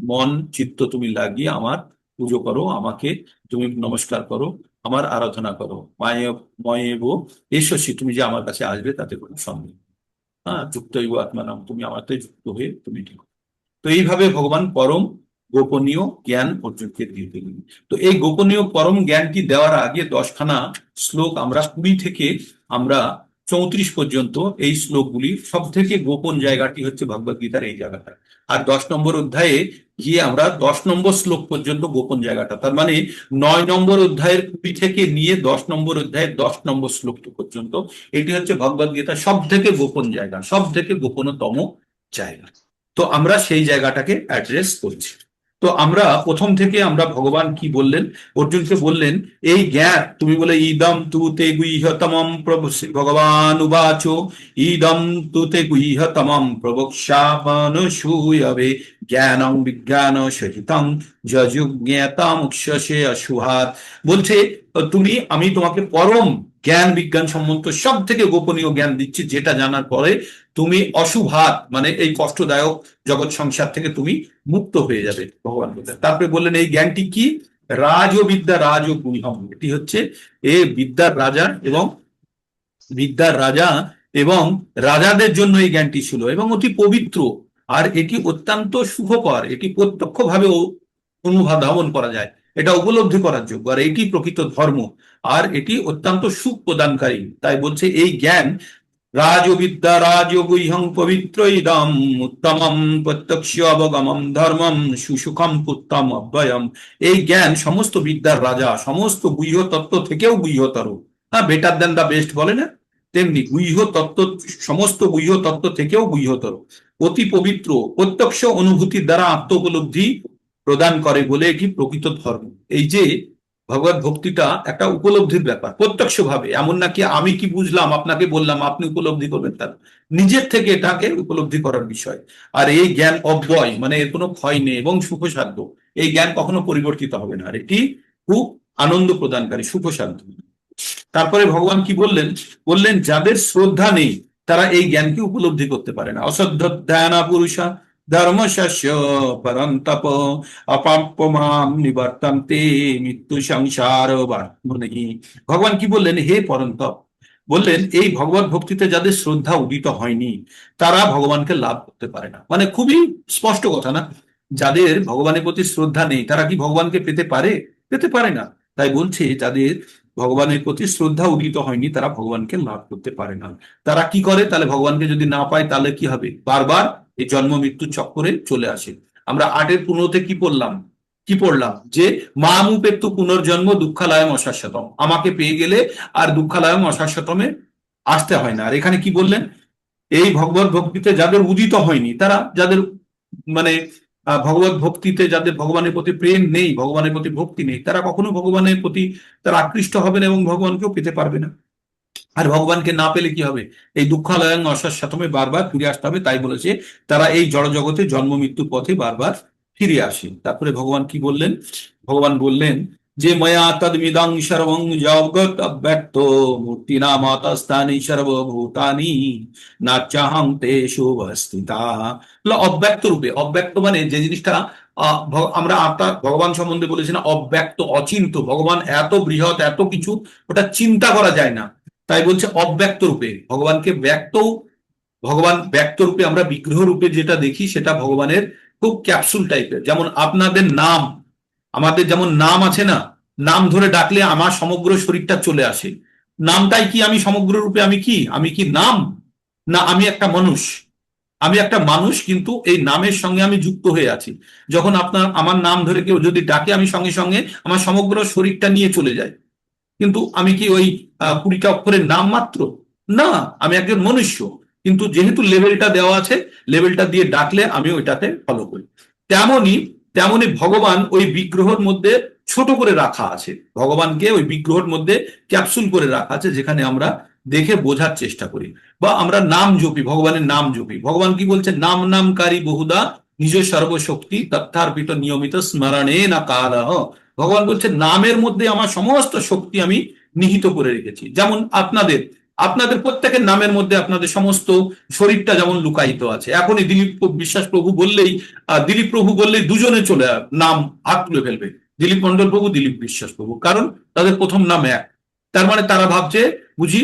মন চিত্ত তুমি লাগিয়ে আমার পুজো করো, আমাকে তুমি নমস্কার করো, আমার আরাধনা করো। মায়ে ময়েব এসসি, তুমি যে আমার কাছে আসবে তাতে কোনো সন্দেহ নেই। যুক্ত হইব আত্মানাম, তুমি আমাতে যুক্ত হয়ে তুমি ঠিক। তো এইভাবে ভগবান পরম গোপনীয় জ্ঞান অর্জুনকে দিয়ে দিলেন। তো এই গোপনীয় পরম জ্ঞানটি দেওয়ার আগে 10খানা শ্লোক আমরা 20 থেকে আমরা 34 পর্যন্ত, এই শ্লোকগুলি সব থেকে গোপন জায়গাটি হচ্ছে ভগবদ গীতার এই জায়গাটা। আর 10 নম্বর অধ্যায়ে গিয়ে আমরা 10 নম্বর শ্লোক পর্যন্ত গোপন জায়গাটা, তার মানে 9 নম্বর অধ্যায়ের 20 থেকে নিয়ে 10 নম্বর অধ্যায়ের 10 নম্বর শ্লোক পর্যন্ত, এটি হচ্ছে ভগবদ গীতার সব থেকে গোপন জায়গা, সব থেকে গোপনতম জায়গা। তো আমরা সেই জায়গাটাকে অ্যাড্রেস করছি। তো আমরা প্রথম থেকে আমরা ভগবান কি বললেন? অর্জুনকে বললেন এই জ্ঞান, তুমি বলে ইদম তু তে গুহ্যতমম ভগবান উবাচ ইদম তু তে গুহ্যতমম প্রবক্ষ্যামনুষূয়বে জ্ঞানং বিজ্ঞান সহিতং যযুজ্ঞেতামুক্ষসে অসুহাত। বলছে আমি তোমাকে পরম জ্ঞান বিজ্ঞান সম্বন্ধ সব থেকে গোপনীয় জ্ঞান দিচ্ছি, যেটা জানার পরে তুমি অশুভাত মানে এই কষ্টদায়ক জগৎ সংসার থেকে তুমি মুক্ত হয়ে যাবে, ভগবান বললেন। তারপরে বললেন এই জ্ঞানটি কি? রাজবিদ্যা রাজগুহ্যম, এটি হচ্ছে বিদ্যার রাজা এবং বিদ্যার রাজা এবং রাজাদের জন্য এই জ্ঞানটি ছিল, এবং অতি পবিত্র। আর এটি অত্যন্ত শুভকর, এটি প্রত্যক্ষভাবে অনুধাবন করা যায়, এটা উপলব্ধি করার যোগ্য, আর এটি প্রকৃত ধর্ম, আর এটি অত্যন্ত সুখ প্রদানকারী। তাই বলছে এই জ্ঞান রাজবিদ্যা রাজগুহ্যং পবিত্র ইদম উত্তমম প্রত্যক্ষ অবগমম ধর্মম সুসুখম পুত্তম অব্যয়ম। এই জ্ঞান সমস্ত বিদ্যার রাজা, সমস্ত গুহ্য তত্ত্ব থেকেও গুহ্যতর। বেটার দেন দা বেস্ট বলে না, তেমনি গুহ্য তত্ত্ব, সমস্ত গুহ্য তত্ত্ব থেকেও গুহ্যতর, অতি পবিত্র, প্রত্যক্ষ অনুভূতির দ্বারা আত্ম উপলব্ধি প্রদান করে বলে এটি প্রকৃত ধর্ম। এই যে ভগবত ভক্তিটা একটা উপলব্ধির ব্যাপার, প্রত্যক্ষ ভাবে, এমন নাকি আমি কি বুঝলাম আপনাকে বললাম আপনি উপলব্ধি করবেন, তার নিজের থেকে এটাকে উপলব্ধি করার বিষয়। আর এই জ্ঞান অব্যয় মানে এর কোনো ক্ষয় নেই এবং সুখসাধ্য, এই জ্ঞান কখনো পরিবর্তিত হবে না, আর এটি খুব আনন্দ প্রদানকারী, সুখসাধ্য। তারপরে ভগবান কি বললেন? বললেন যাদের শ্রদ্ধা নেই তারা এই জ্ঞানকে উপলব্ধি করতে পারে না। অশ্রদ্ধা পুরুষা ধর্মশস্য পরন্তপ অপাপ্যমাম নিবর্তন্তে মৃত্যু সংসার বার্ধনেহি। ভগবান কি বললেন? হে পরন্তপ, বললেন এই ভগবত ভক্তিতে যাদের শ্রদ্ধা উদিত হয়নি তারা ভগবানকে লাভ করতে পারে না। মানে খুবই স্পষ্ট কথা না? যাদের ভগবানের প্রতি শ্রদ্ধা নেই তারা কি ভগবানকে পেতে পারে? পেতে পারে না। তাই বলছে যাদের ভগবানের প্রতি শ্রদ্ধা উদিত হয়নি তারা ভগবানকে লাভ করতে পারে না। তারা কি করে? তাহলে ভগবানকে যদি না পায় তাহলে কি হবে? বারবার এই জন্ম মৃত্যুর চক্করে চলে আসে। আমরা 8-এর 15-তে কি পড়লাম? যে মামুপেত্তু পুনর্জন্ম দুঃখালয়ম অশাশ্বতম, আমাকে পেয়ে গেলে আর দুঃখালয়ম অশাশ্বতমে আসতে হয় না। আর এখানে কি বললেন? এই ভগবত ভক্তিতে যাদের উদিত হয়নি, তারা যাদের মানে ভগবত ভক্তিতে যাদের ভগবানের প্রতি প্রেম নেই, ভগবানের প্রতি ভক্তি নেই, তারা কখনো ভগবানের প্রতি তারা আকৃষ্ট হবে না এবং ভগবানকেও পেতে পারবে না। আর ভগবানকে না পেলে কি হবে? এই দুঃখালয়ং অশাশ্বতমে বারবার ফিরে আসতে হবে। তাই বলেছে তারা এই জড় জগতে জন্ম মৃত্যুর পথে বারবার ফিরে আসে। তারপরে ভগবান কি বললেন? ভগবান বললেন যে ময়া তদ্মিদং সর্বং জগৎ অব্যক্ত মূর্তিনামাতস্থানি সর্বভূতানি নাচ্যাহং তেষু অবস্থিতা। অব্যক্ত রূপে, অব্যক্ত মানে যে জিনিসটা আমরা আত্মা ভগবান সম্বন্ধে বলেছি না, অব্যক্ত অচিন্ত, ভগবান এত বৃহৎ, এত কিছু, ওটা চিন্তা করা যায় না। তাই বলছে অব্যক্ত রূপে ভগবান ব্যক্ত রূপে আমরা বিগ্রহ রূপে যেটা দেখি সেটা ভগবানের খুব ক্যাপসুল টাইপের। যেমন আপনাদের নাম, আমাদের যেমন নাম আছে না, নাম ধরে ডাকলে আমার সমগ্র শরীরটা চলে আসে। নামটাই কি আমি সমগ্র রূপে আমি কি নাম, না আমি একটা মানুষ? আমি একটা মানুষ, কিন্তু এই নামের সঙ্গে আমি যুক্ত হয়ে আছি। যখন আমার নাম ধরে কেউ যদি ডাকে, আমি সঙ্গে সঙ্গে আমার সমগ্র শরীরটা নিয়ে চলে যায়। কিন্তু আমি কি ওই 20টা অক্ষরের নাম মাত্র? না, আমি একজন মনুষ্য। কিন্তু যেহেতু লেভেলটা দেওয়া আছে, লেভেলটা দিয়ে ডাকলে আমি ওইটাতে ফলো করি। তেমনি তেমনি ভগবান ওই বিগ্রহের মধ্যে ছোট করে রাখা আছে। ভগবানকে ওই বিগ্রহের মধ্যে ক্যাপসুল করে রাখা আছে, যেখানে আমরা দেখে বোঝার চেষ্টা করি, বা আমরা নাম জপি, ভগবানের নাম জপি। ভগবান কি বলছে? নাম নামকারী বহুদা নিজ সর্বশক্তি তথার্পিত নিয়মিত স্মরণে না কারহ। ভগবান বলছে নামের মধ্যে আমার সমস্ত শক্তি আমি নিহিত করে রেখেছি। যেমন আপনাদের আপনাদের প্রত্যেকের নামের মধ্যে আপনাদের সমস্ত শরীরটা যেমন লুকায়িত আছে। এখনই দিলীপ বিশ্বাস প্রভু বললেই, দিলীপ প্রভু বললেই দুজনে চলে নাম হাত তুলে ফেলবে, দিলীপ মন্ডল প্রভু, দিলীপ বিশ্বাস প্রভু, কারণ তাদের প্রথম নাম এক। তার মানে তারা ভাবছে বুঝি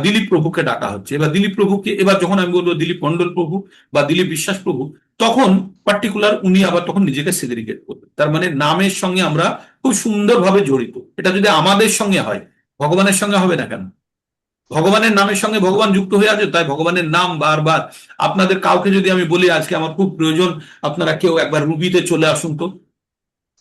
দিলীপ প্রভুকে ডাকা হচ্ছে। এবার দিলীপ প্রভুকে, এবার যখন আমি বলবো দিলীপ মন্ডল প্রভু বা দিলীপ বিশ্বাস প্রভু, তখন পার্টিকুলার উনি আবার তখন নিজেকে সেগ্রিগেট করবেন। তার মানে নামের সঙ্গে আমরা খুব সুন্দরভাবে জড়িত। এটা যদি আমাদের সঙ্গে হয়, ভগবানের সঙ্গে হবে না কেন? ভগবানের নামের সঙ্গে ভগবান যুক্ত হয়ে আছে, তাই ভগবানের নাম বারবার। আপনাদের কাউকে যদি আমি বলি আজকে আমার খুব প্রয়োজন, আপনারা কেউ একবার রুবিতে চলে আসুন তো,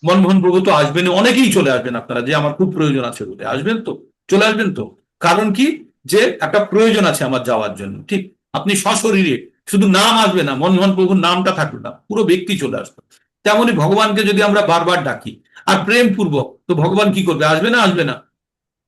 মনমোহন প্রভু তো আসবেন, অনেকেই চলে আসবেন আপনারা, যে আমার খুব প্রয়োজন আছে বলে আসবেন তো, চলে আসবেন তো। কারণ কি, যে একটা প্রয়োজন আছে আমার যাওয়ার জন্য। ঠিক আপনি সশরীরে, শুধু নাম আসবে না, মনমোহন প্রভুর নামটা থাকবে না, পুরো ব্যক্তি চলে আসবে। তেমনি ভগবানকে যদি আমরা বারবার ডাকি আর প্রেম পূর্বক, তো ভগবান কি করবে? আসবে না আসবে না?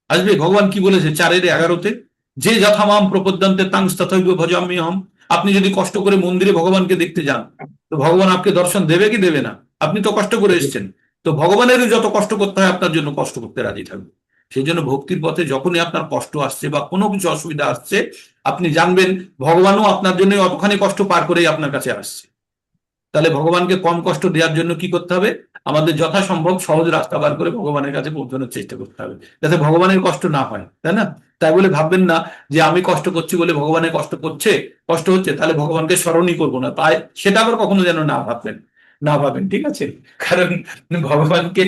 আসবে। ভগবান কি বলেছে 4:11-তে? যে যথামাম প্রপদ্যন্তে তাং তথৈব ভজাম্যহম হম। আপনি যদি কষ্ট করে মন্দিরে ভগবানকে দেখতে যান, তো ভগবান আপনি দর্শন দেবে কি দেবে না? আপনি তো কষ্ট করে এসেছেন, তো ভগবানেরও যত কষ্ট করতে হয় আপনার জন্য কষ্ট করতে রাজি থাকবে। সেই জন্য ভক্তির পথে যখনই আপনার কষ্ট আসছে বা কোনো কিছু অসুবিধা আসছে, আপনি জানবেন ভগবানও আপনার জন্য অতখানি কষ্ট পার করেই আপনার কাছে আসছে। তাহলে ভগবানকে কম কষ্ট দেওয়ার জন্য কি করতে হবে? আমাদের যথাসম্ভব সহজ রাস্তা বার করে ভগবানের কাছে পৌঁছানোর চেষ্টা করতে হবে, যাতে ভগবানের কষ্ট না হয়, তাই না? তাই বলে ভাববেন না যে আমি কষ্ট করছি বলে ভগবানের কষ্ট হচ্ছে, তাহলে ভগবানকে স্মরণই করবো না, তাই সেটা আবার কখনো যেন না ভাবেন, ঠিক আছে? কারণ ভগবানকে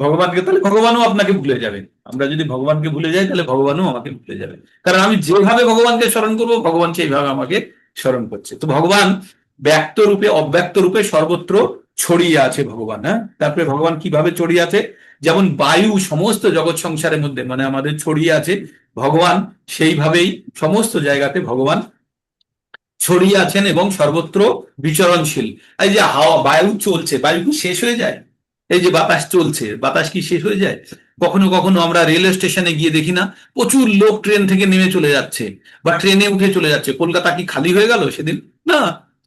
ভগবানকে তাহলে ভগবানও আপনাকে ভুলে যাবেন। আমরা যদি ভগবানকে ভুলে যাই, তাহলে ভগবানও আমাকে ভুলে যাবে। কারণ আমি যেভাবে ভগবানকে স্মরণ করবো, ভগবান সেইভাবে আমাকে স্মরণ করছে। তো ভগবান ব্যক্ত রূপে অব্যক্ত রূপে সর্বত্র ছড়িয়ে আছে ভগবান। হ্যাঁ, তারপরে ভগবান কিভাবে ছড়িয়ে আছে? যেমন বায়ু সমস্ত জগৎ সংসারের মধ্যে মানে আমাদের ছড়িয়ে আছে, ভগবান সেইভাবেই সমস্ত জায়গাতে ভগবান ছড়িয়ে আছেন এবং সর্বত্র বিচরণশীল। এই যে হাওয়া, বায়ু চলছে, বায়ু কি শেষ হয়ে যায়? এই যে বাতাস চলছে, বাতাস কি শেষ হয়ে যায়? কখনো কখনো আমরা রেল স্টেশনে গিয়ে দেখি না, প্রচুর লোক ট্রেন থেকে নেমে চলে যাচ্ছে বা ট্রেনে উঠে চলে যাচ্ছে। কলকাতা কি খালি হয়ে গেল সেদিন? না,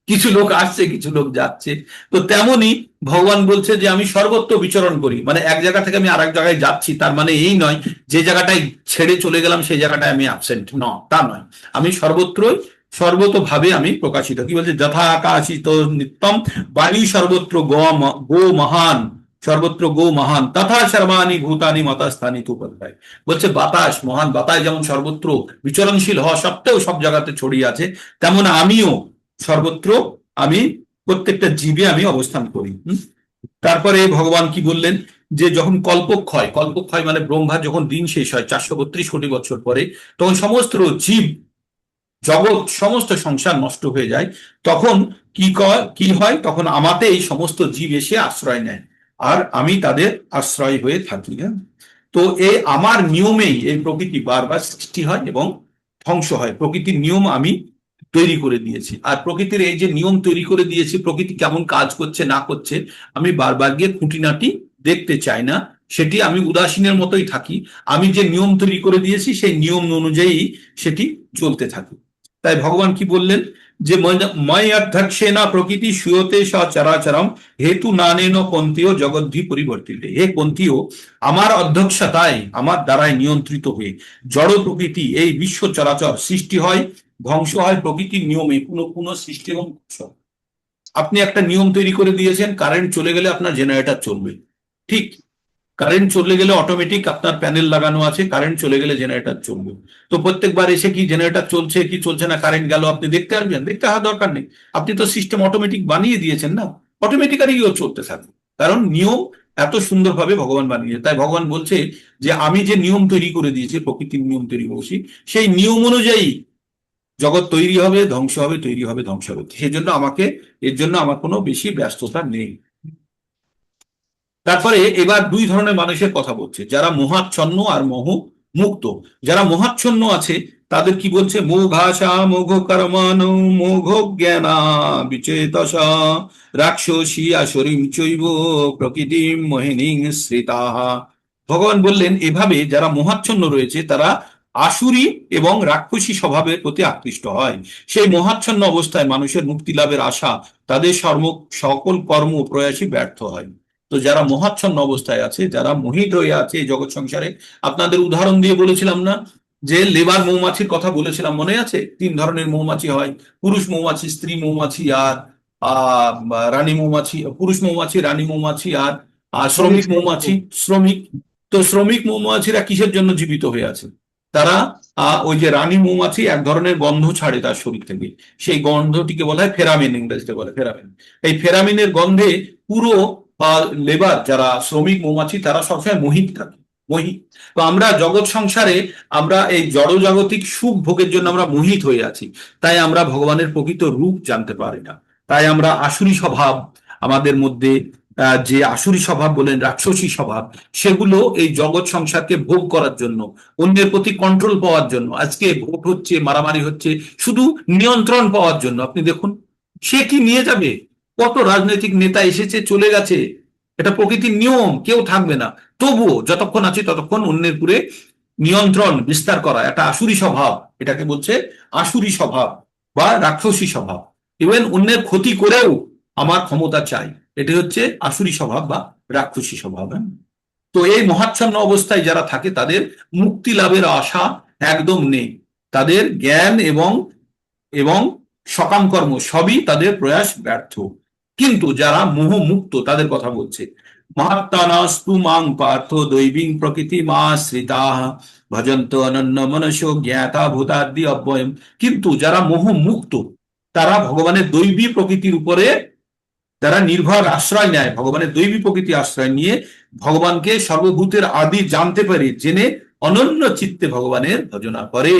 কিছু লোক আসছে, কিছু লোক যাচ্ছে। তো তেমনি ভগবান বলছে যে আমি সর্বত্র বিচরণ করি, মানে এক জায়গা থেকে আমি আর এক জায়গায় যাচ্ছি, তার মানে এই নয় যে জায়গাটায় ছেড়ে চলে গেলাম সেই জায়গাটায় আমি অ্যাবসেন্ট, তা নয়। আমি সর্বত্রই সর্বতভাবে আমি প্রকাশিত। কি বলছে? যথা আকাশিত নিত্যম বায়ু সর্বত্র গো মহান, সর্বত্র গো মহান তথা সর্বাণি ভূতানি মতাস্থানি তুপদায়। বলছে বাতাস মহান, বাতাস যেমন সর্বত্র বিচরণশীল হওয়া সত্ত্বেও সব জায়গাতে ছড়িয়ে আছে, তেমন আমিও সর্বত্র, আমি প্রত্যেকটা জীবে আমি অবস্থান করি। তারপরে ভগবান কি বললেন? যে যখন কল্পক্ষয় মানে ব্রহ্মার যখন দিন শেষ হয় 432 কোটি বছর পরে, তখন সমস্ত জীব জগৎ সমস্ত সংসার নষ্ট হয়ে যায়, তখন কি হয়? তখন আমাতে এই সমস্ত জীব এসে আশ্রয় নেয়, আর আমি তাদের আশ্রয় হয়ে থাকি। তো এই আমার নিয়মেই এই প্রকৃতি বারবার সৃষ্টি হয় এবং ধ্বংস হয়। প্রকৃতির নিয়ম আমি তৈরি করে দিয়েছি, আর প্রকৃতির এই যে নিয়ম তৈরি করে দিয়েছি, প্রকৃতি কেমন কাজ করছে না করছে আমি বারবার গিয়ে খুঁটিনাটি দেখতে চাই না, সেটি আমি উদাসীনের মতোই থাকি। আমি যে নিয়ম তৈরি করে দিয়েছি সেই নিয়ম অনুযায়ী সেটি চলতে থাকে। তাই ভগবান কি বললেন? যে ময় অধ্যক্ষেনা প্রকৃতি সুয়তে সচরাচরম হেতু নানেন পন্থীয় জগদ্ধি পরিবর্তিত। হে পন্থীয়, আমার অধ্যক্ষতায়, আমার দ্বারাই নিয়ন্ত্রিত হয়ে জড় প্রকৃতি এই বিশ্ব চরাচর সৃষ্টি হয়, ধ্বংস হয় প্রকৃতির নিয়মে, পুনঃ সৃষ্টি এবং ধ্বংস। আপনি একটা নিয়ম তৈরি করে দিয়েছেন, কারেন্ট চলে গেলে আপনার জেনারেটর চলবে, ঠিক? কারেন্ট চলে গেলে অটোমেটিক আপনার প্যানেল লাগানো আছে, কারেন্ট চলে গেলে জেনারেটর চলবে। তো প্রত্যেকবার এসে কি জেনারেটর চলছে কি চলছে না, কারেন্ট গেল আপনি দেখতে আসবেন? দেখতে হওয়ার দরকার নেই, আপনি তো সিস্টেম অটোমেটিক বানিয়ে দিয়েছেন না। অটোমেটিক্যালি চলতে থাকবে, কারণ নিয়ম এত সুন্দরভাবে ভগবান বানিয়েছে। তাই ভগবান বলছে যে আমি যে নিয়ম তৈরি করে দিয়েছি, প্রকৃতির নিয়ম তৈরি করছি, সেই নিয়ম অনুযায়ী জগৎ তৈরি হবে, ধ্বংস হবে, তৈরি হবে, ধ্বংস হবে। সেই জন্য এর জন্য আমার কোনো বেশি ব্যস্ততা নেই। তারপরে এবার দুই ধরনের মানুষের কথা বলছে, যারা মোহাচ্ছন্ন আর মোহ মুক্ত। যারা মোহাচ্ছন্ন আছে তাদের কি বলছে, মোঘাসা মোঘ কর্মণ মোঘ জ্ঞানা বিচেতসা রাক্ষসী আসরিম চৈব প্রকৃতিম মোহিনীং শ্রিতাহা। ভগবান বললেন এভাবে যারা মোহাচ্ছন্ন রয়েছে তারা আসুরি এবং রাক্ষসী স্বভাবের প্রতি আকৃষ্ট হয়। সেই মোহাচ্ছন্ন অবস্থায় মানুষের মুক্তি লাভের আশা, তাদের সকল কর্ম প্রয়াসই ব্যর্থ হয়। তো যারা মোহাচ্ছন্ন অবস্থায় আছে, যারা মোহিত হয়ে আছে এই জগৎ সংসারে, আপনাদের উদাহরণ দিয়ে বলেছিলাম না যে লেবার মৌমাছির কথা বলেছিলাম, মনে আছে? তিন ধরনের মৌমাছি হয়, পুরুষ মৌমাছি, স্ত্রী মৌমাছি, আর রানী মৌমাছি। পুরুষ মৌমাছি, রানী মৌমাছি, আর শ্রমিক মৌমাছি। শ্রমিক। তো শ্রমিক মৌমাছিরা কিসের জন্য জীবিত হয়ে আছে? তারা ওই যে রানী মৌমাছি এক ধরনের গন্ধ ছাড়ে তার শরীর থেকে, সেই গন্ধটিকে বলা হয় ফেরামিন, ইংরেজিতে বলে ফেরামিন। এই ফেরামিনের গন্ধে পুরো লেবার, যারা শ্রমিক মৌমাছি, তারা সবসময় মোহিত থাকে, মোহিত। তো আমরা জগৎ সংসারে আমরা এই জড়জাগতিক সুখ ভোগের জন্য আমরা মোহিত হয়ে আছি, তাই আমরা ভগবানের প্রকৃত রূপ জানতে পারি না। তাই আমরা আসুরি স্বভাব আমাদের মধ্যে, যে আসুরি স্বভাব বলেন, রাক্ষসী স্বভাব, সেগুলো এই জগৎ সংসারকে ভোগ করার জন্য, অন্যের প্রতি কন্ট্রোল পাওয়ার জন্য, আজকে ভোট হচ্ছে, মারামারি হচ্ছে, শুধু নিয়ন্ত্রণ পাওয়ার জন্য। আপনি দেখুন সে কি নিয়ে যাবে, কত রাজনৈতিক নেতা এসেছে চলে গেছে, এটা প্রকৃতির নিয়ম, কেউ থাকবে না। তবুও যতক্ষণ আছে ততক্ষণ অন্যের উপরে নিয়ন্ত্রণ বিস্তার করা একটা আসুরি স্বভাব, এটাকে বলছে আসুরি স্বভাব বা রাক্ষসী স্বভাব। ইভেন অন্যের ক্ষতি করেও আমার ক্ষমতা চাই, এটি হচ্ছে আসুরি স্বভাব বা রাক্ষসী স্বভাব। তো এই মহাচ্ছন্ন অবস্থায় যারা থাকে তাদের মুক্তি লাভের আশা একদম নেই, তাদের জ্ঞান এবং এবং সকাম কর্ম সবই তাদের প্রয়াস ব্যর্থ। কিন্তু যারা মোহ মুক্ত তাদের কথা বলছে, মহাত্মানাস্তু মাং পার্থ দৈবীং প্রকৃতি শ্রিতা ভজন্ত অনন্য মনসো জ্ঞাতা ভূতাদি অব্যয়ম। কিন্তু যারা মোহ মুক্ত তারা ভগবানের দৈবী প্রকৃতির উপরে তারা নির্ভর আশ্রয় নেয়, ভগবানের দৈবী প্রকৃতি আশ্রয় নিয়ে ভগবানকে সর্বভূতের আদি জানতে পারে, জেনে অনন্য চিত্তে ভগবানের ভজনা করে।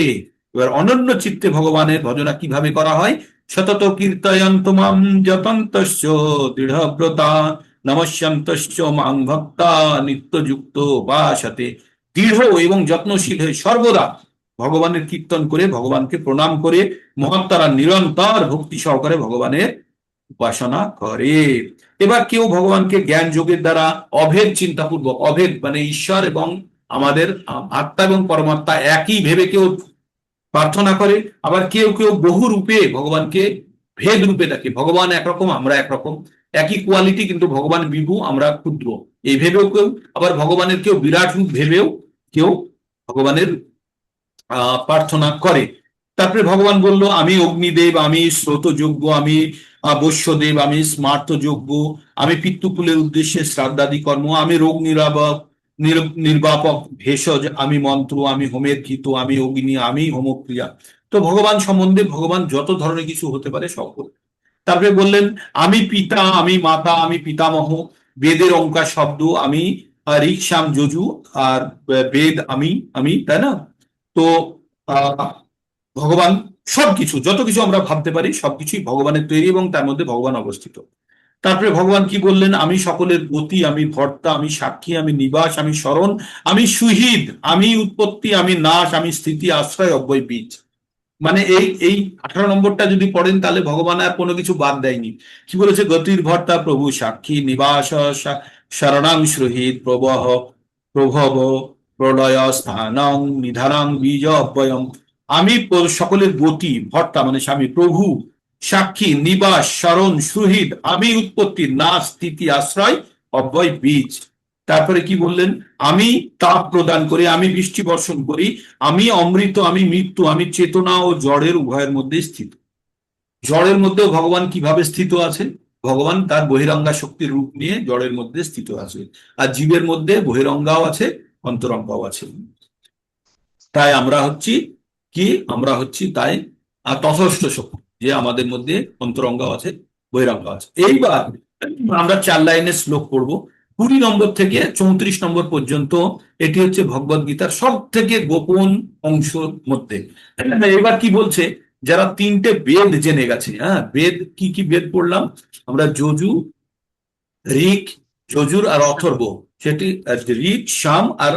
এবার অনন্য চিত্তে ভগবানের ভজনা কিভাবে করা হয়? সতত কীর্তয়ন্তমাম যতন্তস্য দৃঢ়ব্রতা নমস্যন্তস্য মাং ভক্তা নিত্যযুক্ত উপাসতে। দৃঢ় এবং যত্নশীল হয়ে সর্বদা ভগবানের কীর্তন করে, ভগবানকে প্রণাম করে, মহাত্মারা নিরন্তর ভক্তি সহকারে ভগবানের উপাসনা করে। এবার কেউ ভগবানকে জ্ঞান যোগের দ্বারা অভেদ চিন্তাপূর্বক, অভেদ মানে ঈশ্বর এবং আমাদের আত্মা এবং পরমাত্মা একই ভেবে কেউ প্রার্থনা করে। আবার কেউ কেউ বহু রূপে ভগবানকে ভেদ রূপে দেখে, ভগবান একরকম আমরা একরকম, একই কোয়ালিটি কিন্তু ভগবান বিভু আমরা ক্ষুদ্র, এই ভেবেও কেউ, আবার ভগবানের কেউ বিরাট রূপ ভেবেও কেউ ভগবানের প্রার্থনা করে। তারপরে ভগবান বলল আমি অগ্নিদেব, আমি স্রোতযোগ্য, আমি বৈশ্যদেব, আমি স্মার্তযোগ্য, আমি পিতৃকুলের উদ্দেশ্যে শ্রাদ্ধাদি কর্ম, আমি রোগ নির্বাপক ভেষজ, আমি মন্ত্র, আমি হোমের ঘৃত, আমি অগ্নি, আমি হোমক্রিয়া। তো ভগবান সম্বন্ধে ভগবান যত ধরনের কিছু হতে পারে সব করে। তারপরে বললেন আমি পিতা, আমি মাতা, আমি পিতামহ, বেদের অঙ্কার শব্দ, আমি ঋক্সাম যজু, আর বেদ আমি আমি, তাই না? তো ভগবান সবকিছু, যত কিছু আমরা ভাবতে পারি সবকিছুই ভগবানের তৈরি এবং তার মধ্যে ভগবান অবস্থিত। তারপরে ভগবান কি বললেন, আমি সকলের গতি, আমি ভর্তা, আমি সাক্ষী, আমি নিবাস, আমি স্মরণ, আমি সুহৃদ, আমি উৎপত্তি, আমি নাশ, আমি স্থিতি, আশ্রয়, অব্যয়, বীজ। মানে এই 18 নম্বরটা যদি পড়েন তাহলে ভগবান আর কোনো কিছু বাদ দেয়নি। কি বলেছে, গতির ভর্তা প্রভু সাক্ষী, নিবাস শরণাং সুহৃদ, প্রবহ প্রভব প্রলয় স্থানাং নিধানাং বীজ অব্যয়ম। আমি সকলের গতি, ভর্তা মানে স্বামী, প্রভু সাক্ষী, নিবাস, শরণ, সুহৃদ, আমি উৎপত্তি, নাশ, স্থিতি, আশ্রয়, অব্যয়, বীজ। তারপরে কি বললেন, আমি তাপ প্রদান করি, আমি বৃষ্টি বর্ষণ করি, আমি অমৃত, আমি মৃত্যু, আমি চেতনা ও জড়ের উভয়ের মধ্যে স্থিত। জড়ের মধ্যেও ভগবান কিভাবে স্থিত আছে? ভগবান তার বহিরঙ্গা শক্তির রূপ নিয়ে জড়ের মধ্যে স্থিত আছে, আর জীবের মধ্যে বহিরঙ্গাও আছে, অন্তরঙ্গাও আছে। তাই আমরা হচ্ছি কি, আমরা হচ্ছি তাই তথস্থ শক্তি, যে আমাদের মধ্যে অন্তরঙ্গ আছে, বহিরঙ্গ আছে। এইবার আমরা 4 লাইনের শ্লোক পড়বো। 20 নম্বর থেকে 34 নম্বর পর্যন্ত এটি হচ্ছে ভগবদ গীতার সব থেকে গোপন অংশ মধ্যে। এবার কি বলছে, যারা 3টে বেদ জেনে গেছে, হ্যাঁ, বেদ কি কি বেদ পড়লাম আমরা, যজু, ঋক, যজুর আর অথর্ব, সেটি ঋক, সাম আর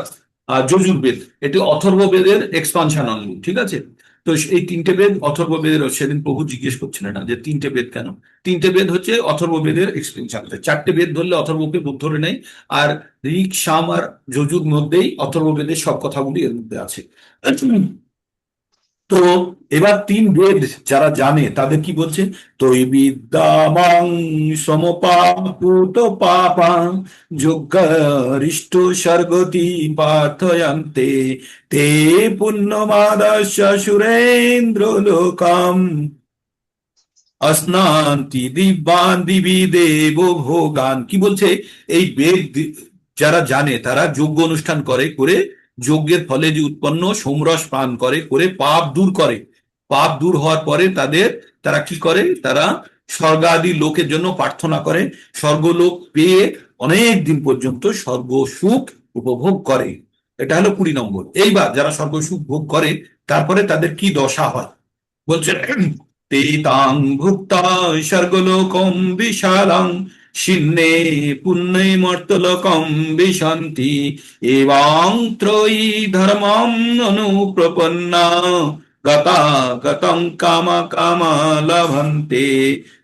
যজুর বেদ, এটি অথর্ব বেদের এক্সপানশন অনলি, ঠিক আছে। তো এই 3টে বেদ অথর্ব বেদের, সেদিন প্রভু জিজ্ঞেস করছিলেন না যে 3টে বেদ কেন, 3টে বেদ হচ্ছে অথর্ব বেদের এক্সপেনশন, 4টে বেদ ধরলে অথর্বকে বুধ ধরে নেই, আর ঋক, সাম আর যজুর মধ্যেই অথর্ব বেদের সব কথাগুলি এর মধ্যে আছে। তো এবার 3 বেদ যারা জানে তাদের কি বলছে, তৈ বিদ্যামাং সমপাপুত পাপাং যোগ্যরিষ্ট স্বর্গতি পার্থয়ন্তে তে পুণ্যমাদাস্য সুরেন্দ্র লোকাম অস্নান্তি দিব্যান দিবি দেব ভোগান। কি বলছে, এই বেদ যারা জানে তারা যজ্ঞ অনুষ্ঠান করে, করে যজ্ঞের ফলে যে উৎপন্ন সোমরস পান করে, করে পাপ দূর করে, পাপ দূর হওয়ার পরে তারা কি করে, তারা স্বর্গাদি লোকের জন্য প্রার্থনা করে, স্বর্গলোক পেয়ে অনেক দিন পর্যন্ত স্বর্গ সুখ উপভোগ করে। এটা হলো 20 নম্বর। এইবার যারা স্বর্গ সুখ ভোগ করে তারপরে তাদের কি দশা হয় বলছে, ते तां भुक्ता स्वर्गलोकं विशालं शिन्ने पुण्ये मर्त्यलोकं विशन्ति एवं त्रयी धर्मं अनुप्रपन्ना গতা গতং কামা কামা লভন্তে।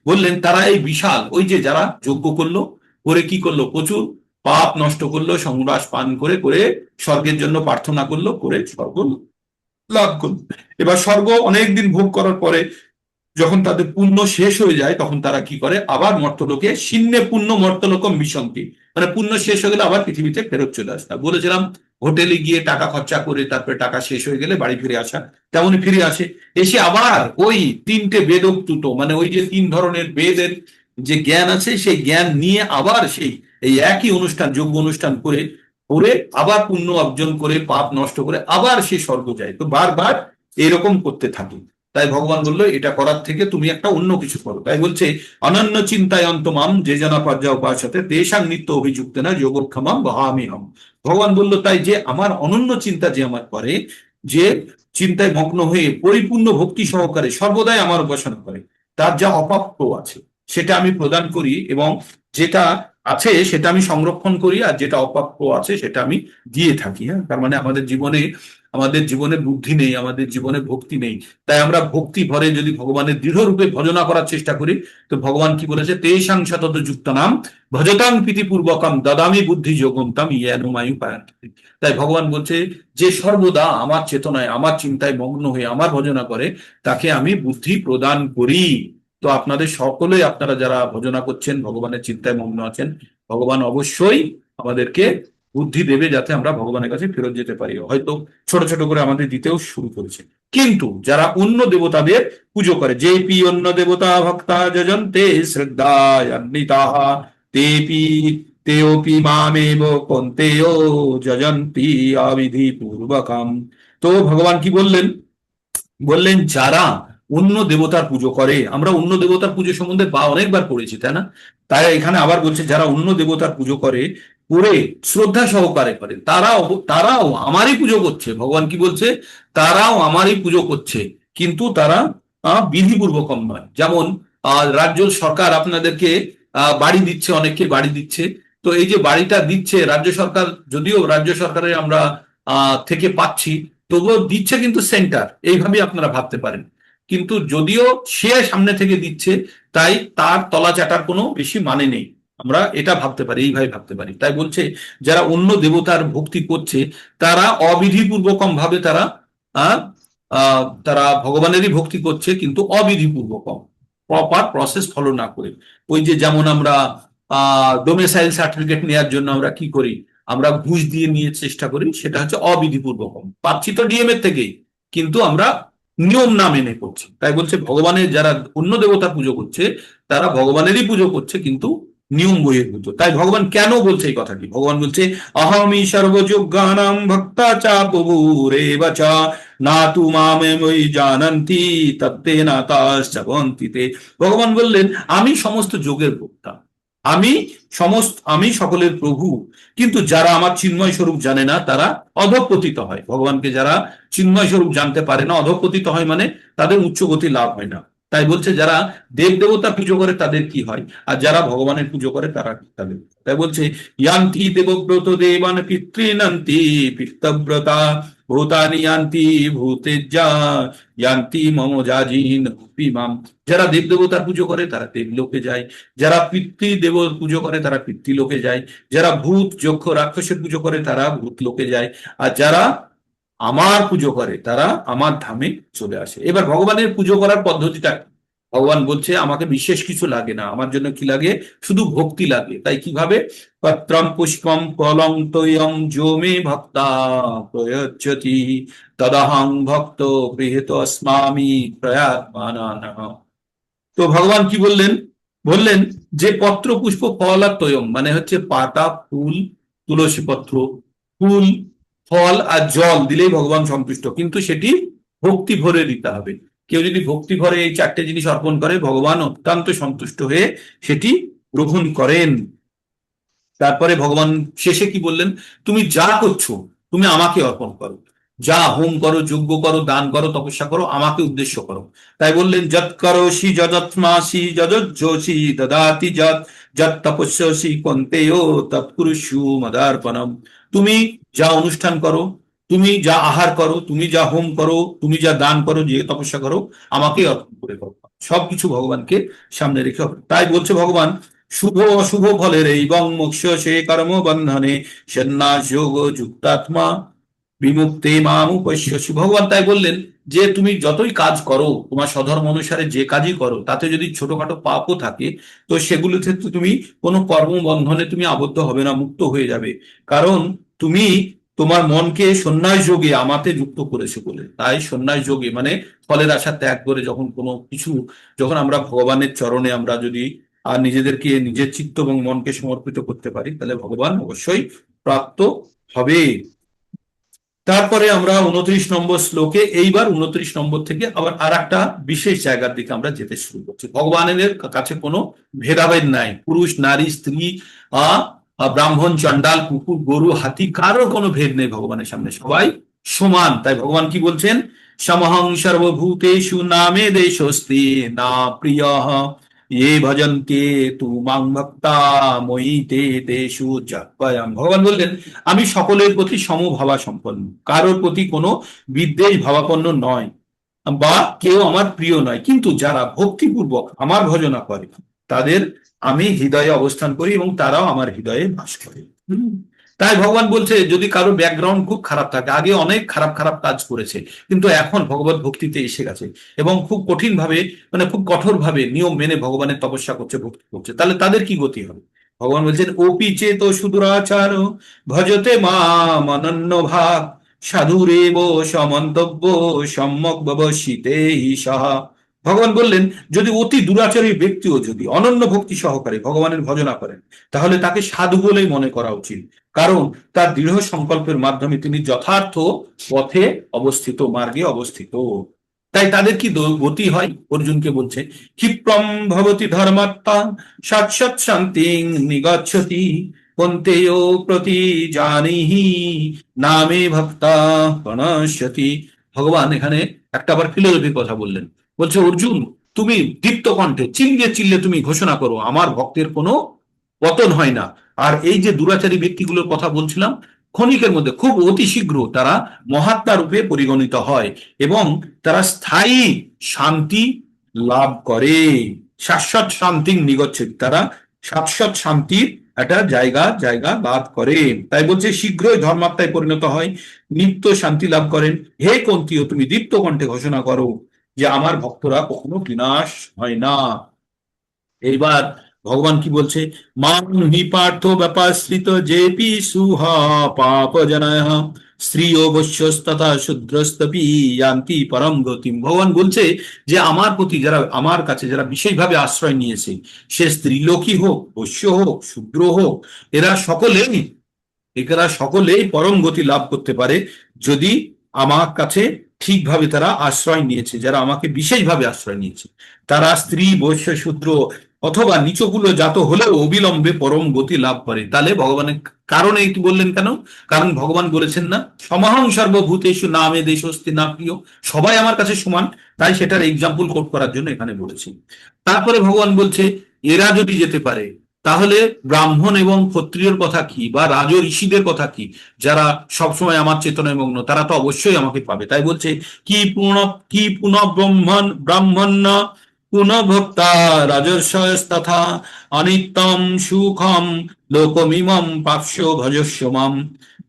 বললেন তারা এই বিশাল, ওই যে যারা যজ্ঞ করলো, করে কি করলো, প্রচুর পাপ নষ্ট করলো, সংগ্রাস পান করে করে স্বর্গের জন্য প্রার্থনা করলো, করে স্বর্গ লাভ করলো। এবার স্বর্গ অনেকদিন ভোগ করার পরে যখন তাদের পুণ্য শেষ হয়ে যায় তখন তারা কি করে, আবার মর্তলোকে শীর্ণে পুণ্য মর্তলোকম বিশন্তি, মানে পুণ্য শেষ হয়ে গেলে আবার পৃথিবীতে ফেরত চলে আসা। বলেছিলাম হোটেলে গিয়ে টাকা খরচা করে তারপরে টাকা শেষ হয়ে গেলে বাড়ি ফিরে আসা, তেমনই ফিরে আসে, এসে আবার ওই 3টে বেদোক্তুত, মানে ওই যে 3 ধরনের বেদের যে জ্ঞান আছে সেই জ্ঞান নিয়ে আবার সেই এই একই অনুষ্ঠান, যজ্ঞ অনুষ্ঠান করে করে আবার পুণ্য অর্জন করে পাপ নষ্ট করে আবার সে স্বর্গ যায়। তো বারবার এরকম করতে থাকে। তাই ভগবান বললো এটা করার থেকে তুমি একটা অন্য কিছু করো। তাই বলছে অনন্য চিন্তায় অন্তমাম যে জানা পার্যা উপাসতে দেশাং নিত্য অভিযুক্ত না যোগক্ষমাম বহামি হম। ভগবান বললো তাই যে আমার অনন্য চিন্তা যে আমার করে, যে চিন্তায় মগ্ন হয়ে পরিপূর্ণ ভক্তি সহকারে সর্বদাই আমার উপাসনা করে, তার যা অপ্রাপ্য আছে সেটা আমি প্রদান করি, এবং যেটা আছে সেটা আমি সংরক্ষণ করি, আর যেটা অপ্রাপ্য আছে সেটা আমি দিয়ে থাকি। হ্যাঁ, তার মানে আমাদের জীবনে বুদ্ধি নেই, আমাদের জীবনে ভক্তি নেই। তাই আমরা ভক্তি ভরে যদি ভগবানের দৃঢ় রূপে ভজনা করার চেষ্টা করি, তো ভগবান কি বলেছে, তেষাং সতত যুক্ত নাম ভজতাং প্রীতিপূর্বকম দদামি বুদ্ধি যোগম তাম ইয়ানুমায়ু পায়ন্তি। তাই ভগবান বলছে যে সর্বদা আমার চেতনায় আমার চিন্তায় মগ্ন হয়ে আমার ভজনা করে তাকে আমি বুদ্ধি প্রদান করি। তো আপনাদের সকলে, আপনারা যারা ভজনা করছেন, ভগবানের চিন্তায় মগ্ন আছেন, ভগবান অবশ্যই আমাদেরকে বুদ্ধি দেবে যাতে আমরা ভগবানের কাছে ফেরত যেতে পারি। হয়তো ছোট ছোট করে আমাদের দিতেও শুরু করেছে। কিন্তু যারা অন্য দেবতাদের পুজো করে, যে পি অন্য দেবতা ভক্তা যজন্তে শ্রদ্ধান্বিতাঃ তেপি তেওপি মামেব কন্তেয় যজন্তি অবিধি পূর্বকম। তো ভগবান কি বললেন, বললেন যারা অন্য দেবতার পুজো করে, আমরা অন্য দেবতার পুজো সম্বন্ধে অনেকবার পড়েছি, তাই না? তাই এখানে আবার বলছে যারা অন্য দেবতার পুজো করে, করে শ্রদ্ধা সহকারে করে, তারাও আমারই পুজো করছে। ভগবান কি বলছে, তারাও আমারই পুজো করছে, কিন্তু তারা বিধিপূর্বকম নয়। যেমন রাজ্য সরকার আপনাদেরকে বাড়ি দিচ্ছে, অনেককে বাড়ি দিচ্ছে। তো এই যে বাড়িটা দিচ্ছে রাজ্য সরকার, যদিও রাজ্য সরকারের আমরা থেকে পাচ্ছি, তবুও দিচ্ছে কিন্তু সেন্টার, এইভাবে আপনারা ভাবতে পারেন। কিন্তু যদিও সে সামনে থেকে দিচ্ছে, তাই তার তলা চাটার কোনো বেশি মানে নেই, আমরা এটা ভাবতে পারি, এইভাবে ভাবতে পারি। তাই বলছে যারা অন্য দেবতার ভক্তি করছে তারা অবিধিপূর্বকম ভাবে তারা ভগবানেরই ভক্তি করছে, কিন্তু অবিধিপূর্বকম, প্রপার প্রসেস ফলো না করে। ওই যে যেমন আমরা ডোমিসাইল সার্টিফিকেট নেওয়ার জন্য আমরা কি করি, আমরা ঘুষ দিয়ে নিয়ে চেষ্টা করি, সেটা হচ্ছে অবিধিপূর্বকম। পাচ্ছি তো ডিএম এর থেকেই, কিন্তু আমরা নিয়ম না মেনে করছি। তাই বলছে ভগবানের যারা অন্য দেবতা পুজো করছে তারা ভগবানেরই পুজো করছে, কিন্তু নিয়ম বহির্ভূত। তাই ভগবান কেন বলছে এই কথাটি, ভগবান বলছে অহমি সর্বযোগ্যানাম ভক্তা চা প্রভুরেব চা না তু মামেময়ি জানন্তি তত্তে না তাশ্চবন্তিতে। ভগবান বললেন আমি সমস্ত যোগের ভোক্তা, আমি সকলের প্রভু। কিন্তু যারা আমার চিন্ময় স্বরূপ জানে না তারা অধঃপতিত হয়। ভগবানকে যারা চিন্ময় স্বরূপ জানতে পারে না, অধঃপতিত হয় মানে তাদের উচ্চগতি লাভ হয় না। তাই বলছে যারা দেব দেবতা পুজো করে তাদের কি হয়, আর যারা ভগবানের পুজো করে তারা কি তাদের। তাই বলছে ইয়ান্তি দেবব্রত দেবান পিতৃনান্তি পিতব্রতা ভূতানি ইয়ান্তি ভূতেজ্জা ইয়ান্তি মম যাজিন মাম। যারা দেব দেবতার পুজো করে তারা দেবলোকে যায়, যারা পিতৃদেব পুজো করে তারা পিতৃলোকে যায়, যারা ভূত যক্ষ রাক্ষসের পুজো করে তারা ভূত লোকে যায়, আর যারা আমার পুজো করে তারা আমার ধামে চলে আসে। এবার ভগবানের পুজো করার পদ্ধতিটা কি? ভগবান বলছে আমাকে বিশেষ কিছু লাগে না, আমার জন্য কি লাগে, শুধু ভক্তি লাগে। তাই কিভাবে, পত্রম পুষ্পম ফলং তৈয়ম যো মে ভক্তা প্রয়চ্ছতি তদহং ভক্ত গৃহীত अस्मामि প্রয়াত্মানঃ। তো ভগবান কি বললেন, বললেন যে পত্র পুষ্প ফল আর তৈয়ম মানে হচ্ছে পাতা ফুল তুলসী পত্র, ফুল ফল আর জল দিলেই ভগবান সন্তুষ্ট, কিন্তু সেটি ভক্তি ভরে দিতে হবে। কেউ যদি ভক্তি ভরে এই চারটে জিনিস অর্পণ করে ভগবান অত্যন্ত সন্তুষ্ট হয়ে সেটি গ্রহণ করেন। তারপরে ভগবান শেষে কি বললেন, তুমি যা করছো তুমি আমাকে অর্পণ করো, যা হোম করো যজ্ঞ করো দান করো তপস্যা করো আমাকে উদ্দেশ্য করো। তাই বললেন যৎ করোষি যজৎমাসি যজজ্জোষি দদাতি যৎ যৎ তপস্যসি কন্তেয় তৎকুরুষু মদার্পণম। তুমি যা অনুষ্ঠান করো, তুমি যা আহার করো, তুমি যা হোম করো, তুমি যা দান করো, যে তপস্যা করো আমাকে অর্পণ করে করো। সবকিছু ভগবানকে সামনে রেখে হবে। তাই বলছে ভগবান শুভ অশুভ ফলের এবং মোক্ষ সে কর্ম বন্ধনে সন্ন্যাস যোগ যুক্তাত্মা বিমুক্তে মাম উপস্যসি। ভগবান তাই বললেন যে তুমি যতই কাজ করো, তোমার স্বধর্ম অনুসারে যে কাজই করো, তাতে যদি ছোটখাটো পাপও থাকে তো সেগুলোতে তুমি কোনো কর্মবন্ধনে তুমি আবদ্ধ হবে না, মুক্ত হয়ে যাবে। কারণ তুমি তোমার মনকে সন্ন্যাস যোগে আমাতে যুক্ত করেছো বলে। তাই সন্ন্যাস যোগে মানে ফলের আশা ত্যাগ করে যখন কোনো কিছু, যখন আমরা ভগবানের চরণে আমরা যদি আর নিজেদেরকে নিজের চিত্ত এবং মনকে সমর্পিত করতে পারি তাহলে ভগবান অবশ্যই প্রাপ্ত হবে। তারপরে আমরা 29 নম্বর শ্লোকে, এইবার 29 নম্বর থেকে আবার আর একটা বিশেষ জায়গার দিকে আমরা যেতে শুরু করছি। ভগবানের কাছে কোনো ভেদাভেদ নাই, পুরুষ নারী স্ত্রী ব্রাহ্মণ চণ্ডাল কুকুর গরু হাতি কারোর কোনো ভেদ নেই ভগবানের সামনে, সবাই সমান। তাই ভগবান কি বলছেন, সমহং সর্বভূতেষু নামে দেশস্তি না প্রিয় ये ভজন্তে তু মাং ভক্তা মই তে তেষু জপ্পয়াম। ভগবান বললেন আমি সকলের প্রতি সমভাবা সম্পন্ন, কারোর প্রতি কোনো বিদ্বেষ ভাবাপন্ন নয়, বা কেউ আমার প্রিয় নয়, কিন্তু যারা ভক্তিপূর্বক আমার ভজনা করে তাদের আমি হৃদয়ে অবস্থান করি এবং তারাও আমার হৃদয়ে বাস করে। তাই ভগবান বলছে যদি কারো ব্যাকগ্রাউন্ড খুব খারাপ থাকে, আগে অনেক খারাপ খারাপ কাজ করেছে কিন্তু এখন ভগবত ভক্তিতে এসে গেছে এবং খুব কঠিন ভাবে মানে খুব কঠোর ভাবে নিয়ম মেনে ভগবানের তপস্যা করছে ভক্তি করছে, তাহলে তাদের কি গতি হবে? ভগবান বলছেন ওপি চেত সুদুরাচার ভজতে মাম অনন্য ভাব সাধুরেব সমন্তব্য সম্যক ব্যবসিতে সাহা। ভগবান বললেন যদি অতি দুরাচারী ব্যক্তিও যদি অনন্য ভক্তি সহকারে ভগবানের ভজনা করেন তাহলে তাকে সাধু বলেই মনে করা উচিত, কারণ তার দৃঢ় সংকল্পের মাধ্যমে তিনি যথার্থ পথে অবস্থিত, মার্গে অবস্থিত। তাই তাদের কি গতি হয়? অর্জুনকে বলছে ক্ষিপ্রম ভবতি ধর্মাত্মা শাশ্বত শান্তিং নিগচ্ছতি কন্তেয় প্রতি জানিহি নামে ভক্তা প্রণশ্যতি। ভগবান এখানে একটা আবার ফিলোসফির কথা বললেন, বলছে অর্জুন তুমি দীপ্ত কণ্ঠে চিল্লিয়ে চিল্লিয়ে তুমি ঘোষণা করো আমার ভক্তের কোনো পতন হয় না। আর এই যে দুরাচারী ব্যক্তিগুলোর কথা বলছিলাম, ক্ষণিকের মধ্যে খুব অতি শীঘ্র তারা মহাত্মা রূপে পরিগণিত হয় এবং তারা স্থায়ী শান্তি লাভ করে। শাশ্বত শান্তি নিগচ্ছে, তারা শাশ্বত শান্তির একটা জায়গা লাভ করে। তাই বলছে শীঘ্রই ধর্মাত্মায় পরিণত হয়, নিত্য শান্তি লাভ করেন। হে কুন্তীয় তুমি দীপ্ত কণ্ঠে ঘোষণা করো যে আমার ভক্তরা কখনো বিনাশ হয় না। এইবার ভগবান কি বলছে, মান হি পার্থ ব্যাপাশ্রিত জেপি সুহ পাপ জনায় স্ত্রীয় বৈশ্যস্তথা শূদ্রস্তপি ইয়ান্তি পরম গতিম। ভগবান বলছে যে আমার প্রতি যারা আমার কাছে যারা বিশেষভাবে আশ্রয় নিয়েছে, সে স্ত্রীলোকই হোক বৈশ্য হোক শূদ্র হোক, এরা সকলেই পরম গতি লাভ করতে পারে যদি আমার কাছে ঠিকভাবে তারা আশ্রয় নিয়েছে, যারা আমাকে বিশেষভাবে আশ্রয় নিয়েছে। তারা স্ত্রী বৈশ্য শূদ্র অথবা নিচকুলো জাত হলেও অবিলম্বে পরম গতি লাভ করে। তাহলে ভগবানের কারণে এটি বললেন কেন? কারণ ভগবান বলেছেন না, সমহং সর্বভূতেষু নামে দেশস্তি না প্রিয়, সবাই আমার কাছে সমান। তাই সেটার এক্সাম্পল কোট করার জন্য এখানে বলেছি। তারপরে ভগবান বলছে এরা যদি যেতে পারে, তাহলে ব্রাহ্মণ এবং ক্ষত্রিয়র কথা কি, বা রাজ ঋষিদের কথা কি, যারা সবসময় আমার চেতনায় মগ্ন, তারা তো অবশ্যই আমাকে পাবে। তাই বলছে কি পুনঃ ব্রাহ্মণ্য পুনঃভক্তা রাজর্ষয়স্তথা অনিত্যম সুখম লোকমিমম পার্শ্ব ভজস্য মাম।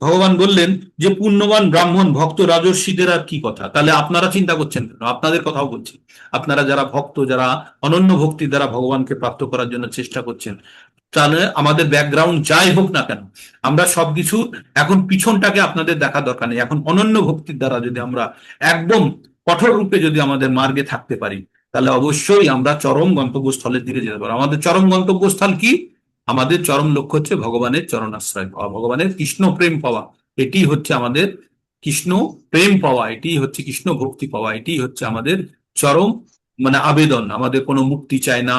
ভগবান বললেন যে পুণ্যবান ব্রাহ্মণ ভক্ত রাজর্ষিদের আর কি কথা? তাহলে আপনারা চিন্তা করছেন কেন? আপনাদের কথাও বলছি। আপনারা যারা ভক্ত, যারা অনন্য ভক্তি দ্বারা ভগবানকে প্রাপ্ত করার জন্য চেষ্টা করছেন, তাহলে আমাদের ব্যাকগ্রাউন্ড যাই হোক না কেন, আমরা সবকিছু এখন পিছনটাকে আপনাদের দেখা দরকার নেই। এখন অনন্য ভক্তির দ্বারা যদি আমরা একদম কঠোর রূপে যদি আমাদের মার্গে থাকতে পারি, তাহলে অবশ্যই আমরা চরম গন্তব্যস্থলের দিকে যেতে পারবো। আমাদের চরম গন্তব্যস্থল কি? আমাদের চরম লক্ষ্য হচ্ছে ভগবানের চরণাশ্রয় পাওয়া, ভগবানের কৃষ্ণ প্রেম পাওয়া। এটি হচ্ছে আমাদের কৃষ্ণ প্রেম পাওয়া, এটি হচ্ছে কৃষ্ণ ভক্তি পাওয়া, এটি হচ্ছে আমাদের চরম মানে আবেদন। আমাদের কোনো মুক্তি চাই না,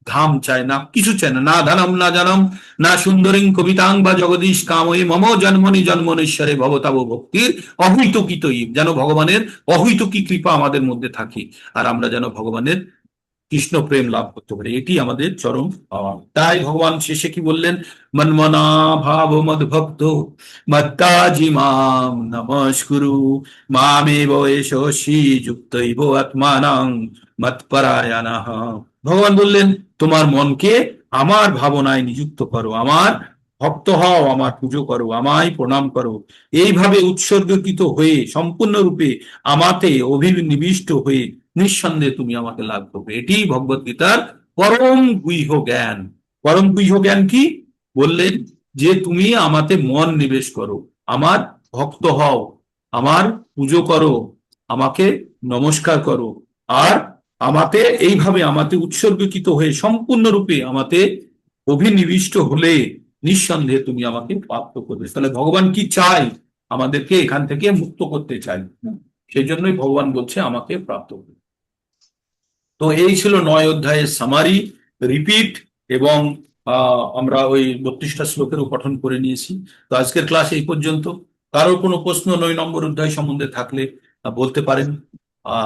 ধাম চাই না, কিছু চাই না, না ধনম না জনম না সুন্দরীং কবিতাং বা জগদীশ কাময়ী মম জন্মনি জন্মনেশ্বরে ভবতাব ভক্তির অহৈতুকিতই, যেন ভগবানের অহৈতুকী কৃপা আমাদের মধ্যে থাকে, আর আমরা যেন ভগবানের কৃষ্ণ প্রেম লাভ করতে পারি। এটি আমাদের চরম পাওয়া। তাই ভগবান শেষে কি বললেন? মন্মনা ভাব মদ্ভক্ত মত্তাজি মাম নমস্কুরু মামেব এষসি যুক্তৈব আত্মানাং মৎপরায়ণঃ। ভগবান বললেন তোমার মনকে আমার ভাবনায় নিযুক্ত করো, আমার ভক্ত হও, আমার পুজো করো, আমায় প্রণাম করো। এইভাবে উৎসর্গকৃত হয়ে সম্পূর্ণরূপে আমাতে অভিনিবিষ্ট হয়ে নিঃসন্দেহে তুমি আমাকে লাভ করবে। এটি ভগবত গীতার পরম গুহ্য জ্ঞান। পরম গুহ্য জ্ঞান কি? বললেন যে তুমি আমাতে মন নিবেশ করো, আমার ভক্ত হও, আমার পুজো করো, আমাকে নমস্কার করো, আর আমাতে এইভাবে আমাতে উৎসর্গীকৃত হয়ে সম্পূর্ণরূপে আমাতে অভিনিবিষ্ট হলে নিঃসন্দেহে তুমি আমাকে প্রাপ্ত করবে। তাহলে ভগবান কি চাই? আমাদেরকে এখান থেকে মুক্ত করতে চাই। সেই জন্যই ভগবান বলছে আমাকে প্রাপ্ত করবে। তো এই ছিল 9 অধ্যায়ের সামারি, রিপিট, এবং আমরা ওই 32টা শ্লোকেরও পঠন করে নিয়েছি। তো আজকের ক্লাস এই পর্যন্ত। কারোর কোনো প্রশ্ন 9 নম্বর অধ্যায় সম্বন্ধে থাকলে বলতে পারেন,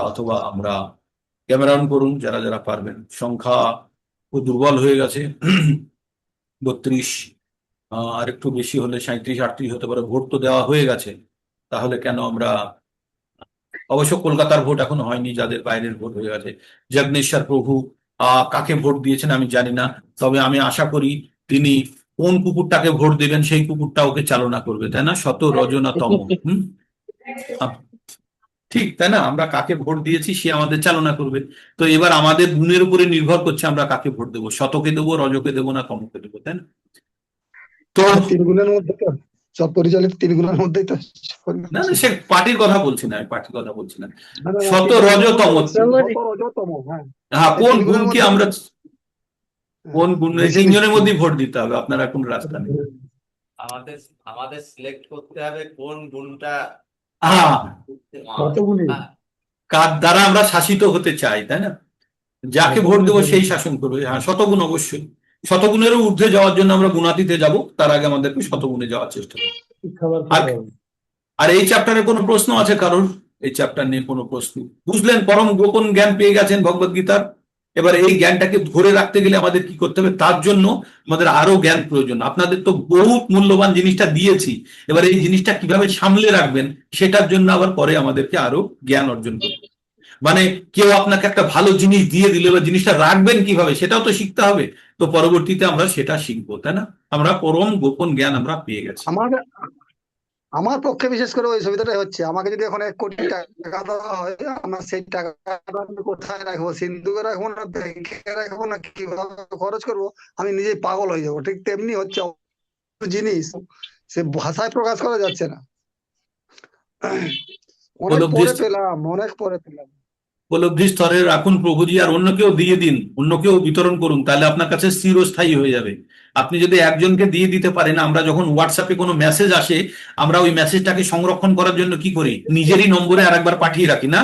অথবা আমরা ক্যামেরা অন করুন যারা যারা পারবেন। সংখ্যা খুব দুর্বল হয়ে গেছে, 32, আর একটু বেশি হলে 37-38 হতে পারে। ভোট তো দেওয়া হয়ে গেছে, তাহলে কেন আমরা, অবশ্য কলকাতার ভোট এখনো হয়নি, যাদের বাইরের ভোট হয়ে গেছে। যজ্ঞেশ্বর প্রভু কাকে ভোট দিয়েছেন আমি জানি না, তবে আমি আশা করি তিনি কোন কুকুরটাকে ভোট দেবেন সেই কুকুরটা ওকে চালনা করবে, তাই না? শত রজনা তম। ঠিক তাই না? আমরা কাকে ভোট দিয়েছি সে আমাদের চালনা করবে। তো এবার আমাদের গুণের উপরে নির্ভর করছে আমরা কাকে ভোট দেবো, শতকে দেবো, রজকে দেবো, না তমকে দেবো, তাই না? তো তিনগুলোর মধ্যে তো সব পরিচালিত তিনগুলোর মধ্যেই তো না না, সে পার্টির কথা বলছি না, পার্টির কথা বলছি না। না, না, শত তিনগুলোর রজতম, মধ্যে শত রজতম, হ্যাঁ, হ্যাঁ, এই কোন তিনগুলোর গুণকে মধ্যে আমরা, কোন গুণ, এই বেশি তিনজনের বেশি। মধ্যেই ভোট দিতে হবে, আপনার এখন রাস্তা নেই। আমাদের আমাদের সিলেক্ট করতে হবে কোন গুণটা হ্যাঁ, কতগুলি কার দ্বারা আমরা শাসিত হতে চাই, তাই না? যাকে ভোট দেবো সেই শাসন করবে। হ্যাঁ, শতগুণ অবশ্যই। শতগুণেরও ঊর্ধ্বে যাওয়ার জন্য আমরা গুণাতীতে যাব, তার আগে আমাদেরকে শতগুণে যাওয়ার চেষ্টা করব। খাবার আর খেতে হবে। আর এই চ্যাপ্টারে কোনো প্রশ্ন আছে কারোর? এই চ্যাপ্টার নিয়ে কোনো প্রশ্ন? বুঝলেন, পরম গোপন জ্ঞান পেয়ে গেছেন ভগবদ গীতার। এবার এই জ্ঞানটাকে ধরে রাখতে গেলে আমাদের কি করতে হবে? তার জন্য আমাদের আরো জ্ঞান প্রয়োজন। আপনাদের তো বহুত মূল্যবান জিনিসটা দিয়েছি, এবার এই জিনিসটা কিভাবে সামলে রাখবেন সেটার জন্য আবার পরে আমাদেরকে আরো জ্ঞান অর্জন করতে হবে। মানে কেউ আপনাকে একটা ভালো জিনিস দিয়ে দিলে এবার জিনিসটা রাখবেন কিভাবে সেটাও তো শিখতে হবে। তো পরবর্তীতে আমরা সেটা শিখবো, তাই না? আমরা পরম গোপন জ্ঞান আমরা পেয়ে গেছি। আমার পক্ষে বিশেষ করে ওই সুবিধাটাই হচ্ছে, আমাকে যদি এখন 1 কোটি টাকা দেওয়া হয়, আমার সেই টাকাটা আমি কোথায় রাখবো? সিন্ধুকে রাখবো না ব্যাংকে রাখবো না কিভাবে খরচ করবো? আমি নিজেই পাগল হয়ে যাবো। ঠিক তেমনি হচ্ছে জিনিস, সে ভাষায় প্রকাশ করা যাচ্ছে না। অনেক পরে পেলাম। উপলব্ধি স্তরে রাখুন প্রভুজি, আর অন্যকেও দিয়ে দিন, অন্যকেও বিতরণ করুন, তাহলে আপনার কাছে চিরস্থায়ী হয়ে যাবে। আপনি যদি একজনকে দিয়ে দিতে পারেন, আমরা যখন হোয়াটসঅ্যাপে কোনো মেসেজ আসে, আমরা ওই মেসেজটাকে সংরক্ষণ করার জন্য কি করি? নিজেরই নম্বরে আরেকবার পাঠিয়ে রাখি, না?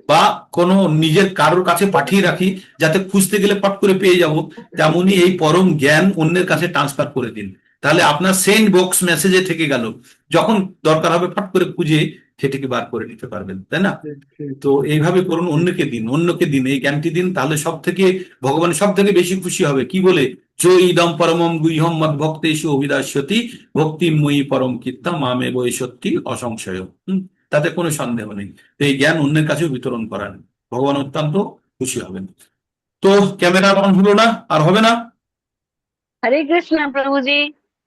বা কোনো নিজের কারোর কাছে পাঠিয়ে রাখি যাতে খুঁজতে গেলে পট করে পেয়ে যাব, তেমনি এই পরম জ্ঞান অন্যের কাছে ট্রান্সফার করে দিন। তাহলে আপনার সেন্ড বক্স মেসেজে থেকে গেল, যখন দরকার হবে ফট করে খুঁজে সেটিকে বার করে নিতে পারবেন, তাই না? তো এইভাবে করুন, অন্যকে দিন এই জ্ঞানটি দিন, তাহলে সব থেকে ভগবান সব থেকে বেশি খুশি হবে। কি বলে, জো ইদম পরমম গুহ্যম মদ ভক্তেষু অভিদাস্যতি ভক্তিময়ী পরম কীর্তা মামে বৈ সত্যি অসংশয়। তাতে কোনো সন্দেহ নেই। তো এই জ্ঞান অন্যের কাছেও বিতরণ করান, ভগবান অত্যন্ত খুশি হবেন। তো ক্যামেরা অন হলো না, আর হবে না। हरे कृष्णा प्रभु जी।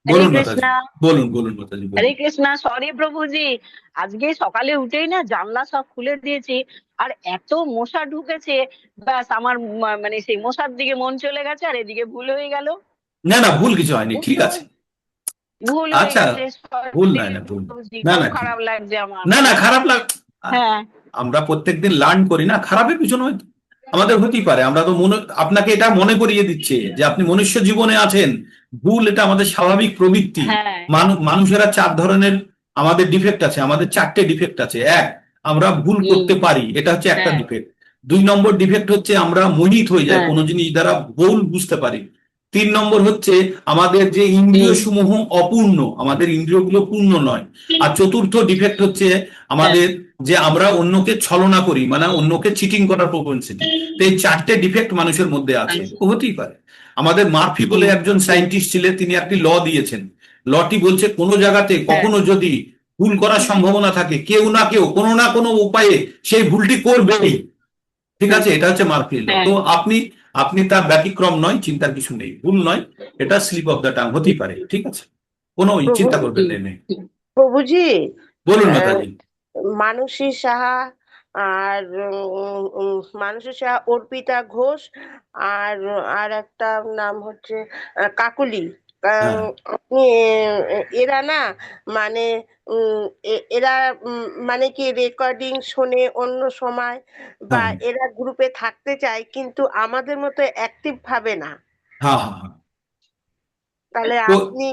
हरे বলুন মাতাজি, कृष्णा। বলুন মাতাজি, হরে বলুন। কৃষ্ণা, সরি প্রভুজি। আজকে সকালে উঠেই না জানলা সব খুলে দিয়েছি, আর এত মশা ঢুকেছে, ব্যাস আমার মানে সেই মশার দিকে মন চলে গেছে, আর এদিকে ভুল হয়ে গেল। না না, ভুল কিছু হয়নি, ঠিক আছে। ভুল হয়ে আচ্ছা, গেছে, ভুল sorry নাই না, ভুল প্রভুজি, না খুব না, ঠিক। খারাপ লাগছে আমার। না না, খারাপ লাগ, হ্যাঁ। আমরা প্রত্যেকদিন লার্ন করি না, খারাপের কিছু নয়। আমাদের হতেই পারে, আমরা তো আপনাকে এটা মনে করিয়ে দিচ্ছে যে আপনি মনুষ্য জীবনে আছেন। ভুল এটা আমাদের স্বাভাবিক প্রবৃত্তি। হ্যাঁ। মানুষেরা 4 ধরনের আমাদের ডিফেক্ট আছে, আমাদের 4টে ডিফেক্ট আছে। এক, আমরা ভুল করতে পারি, এটা হচ্ছে একটা হ্যাঁ। ডিফেক্ট। 2 নম্বর ডিফেক্ট হচ্ছে আমরা মোহিত হয়ে যাই হ্যাঁ। কোনো জিনিস দ্বারা, ভুল বুঝতে পারি। 3 নম্বর হচ্ছে আমাদের যে ইন্দ্রিয় সমূহ অপূর্ণ, আমাদের ইন্দ্রিয়গুলো পূর্ণ নয়। আর চতুর্থ ডিফেক্ট হচ্ছে আমাদের যে আমরা অন্যকে ছলনা করি, মানে অন্যকে চিটিং করার প্রবণসিটি। তো এই 4টে ডিফেক্ট মানুষের মধ্যে আছে, হতেই পারে। আমাদের মার্ফি বলে একজন সায়েন্টিস্ট ছিলেন, তিনি একটি ল দিয়েছেন। লটি বলছে কোনো জায়গাতে কখনো যদি ভুল করার সম্ভাবনা থাকে, কেউ না কেউ কোনো না কোনো উপায়ে সেই ভুলটি করবেই। ঠিক আছে, এটা হচ্ছে মার্ফি ল। তো আপনি তার ব্যতিক্রম নয়, চিন্তার কিছু নেই, ভুল নয়, এটা স্লিপ অফ দ্য টাং হতেই পারে, ঠিক আছে, কোনো চিন্তা করবেন নেই। প্রভুজি, বলুন মাতাজি। মানসী সাহা আর মানসী সাহা, অর্পিতা ঘোষ, আর আর একটা নাম হচ্ছে কাকুলি। আপনি এরা না, মানে এরা মানে কি রেকর্ডিং শোনে অন্য সময়, বা এরা গ্রুপে থাকতে চায় কিন্তু আমাদের মতো অ্যাক্টিভ ভাবে না। হ্যাঁ হ্যাঁ হ্যাঁ। তাহলে তো আপনি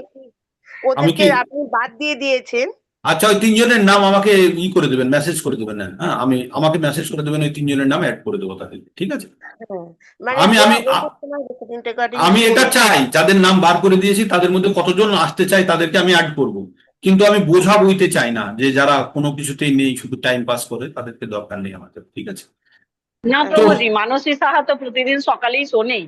আমি ওদেরকে কি, আপনি বাদ দিয়ে দিয়েছেন? আচ্ছা, ওই 3 জনের নাম আমাকে করে দেবেন, মেসেজ করে দেবেন। হ্যাঁ, আমাকে মেসেজ করে দেবেন, ওই 3 জনের নাম অ্যাড করে দেবো তাদের, ঠিক আছে। হ্যাঁ, মানে আমি ওরা আমি ওদের সময় রেকর্ডিং আমি এটা শোনে। চাই, যাদের নাম বার করে দিয়েছি তাদের মধ্যে কতজন আসতে চাই তাদেরকে আমি অ্যাড করব। কিন্তু আমি বোঝা বইতে চাই না, যে যারা কোনো কিছুতেই নেই, শুধু টাইম পাস করে, তাদেরকে দরকার নেই আমাদের, ঠিক আছে। না তো প্রভুজি, মানসী সাহা তো প্রতিদিন সকালেই শোনে।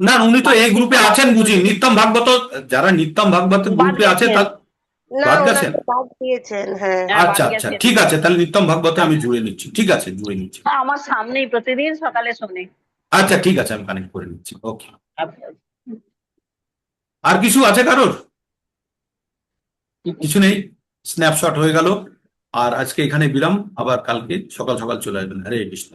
না, উনি তো এই মানসী গ্রুপে সাহা আছেন বুঝি, নিত্যম ভাগবত, যারা নিত্যম ভাগবত বাদ গ্রুপে আছে গেছেন। তার না, বাদ গেছেন। ওনাকে বাদ দিয়েছেন। হ্যাঁ, হ্যাঁ, বাদ আচ্ছা আচ্ছা, গেছেন। ঠিক আছে, তাহলে নিত্যম ভাগবতে আমি জুড়ে নিচ্ছি, ঠিক আছে, জুড়ে নিচ্ছি। হ্যাঁ, আমার সামনেই প্রতিদিন সকালে শোনে। আচ্ছা ঠিক আছে, আমি কানেক্ট করে নিচ্ছি, ওকে। আচ্ছা। আর কিছু আছে কারোর? কিছু নেই, স্ন্যাপশট হয়ে গেল। আর আজকে এখানে বিরাম, আবার কালকে সকাল সকাল চলে আসবেন। হরে কৃষ্ণ।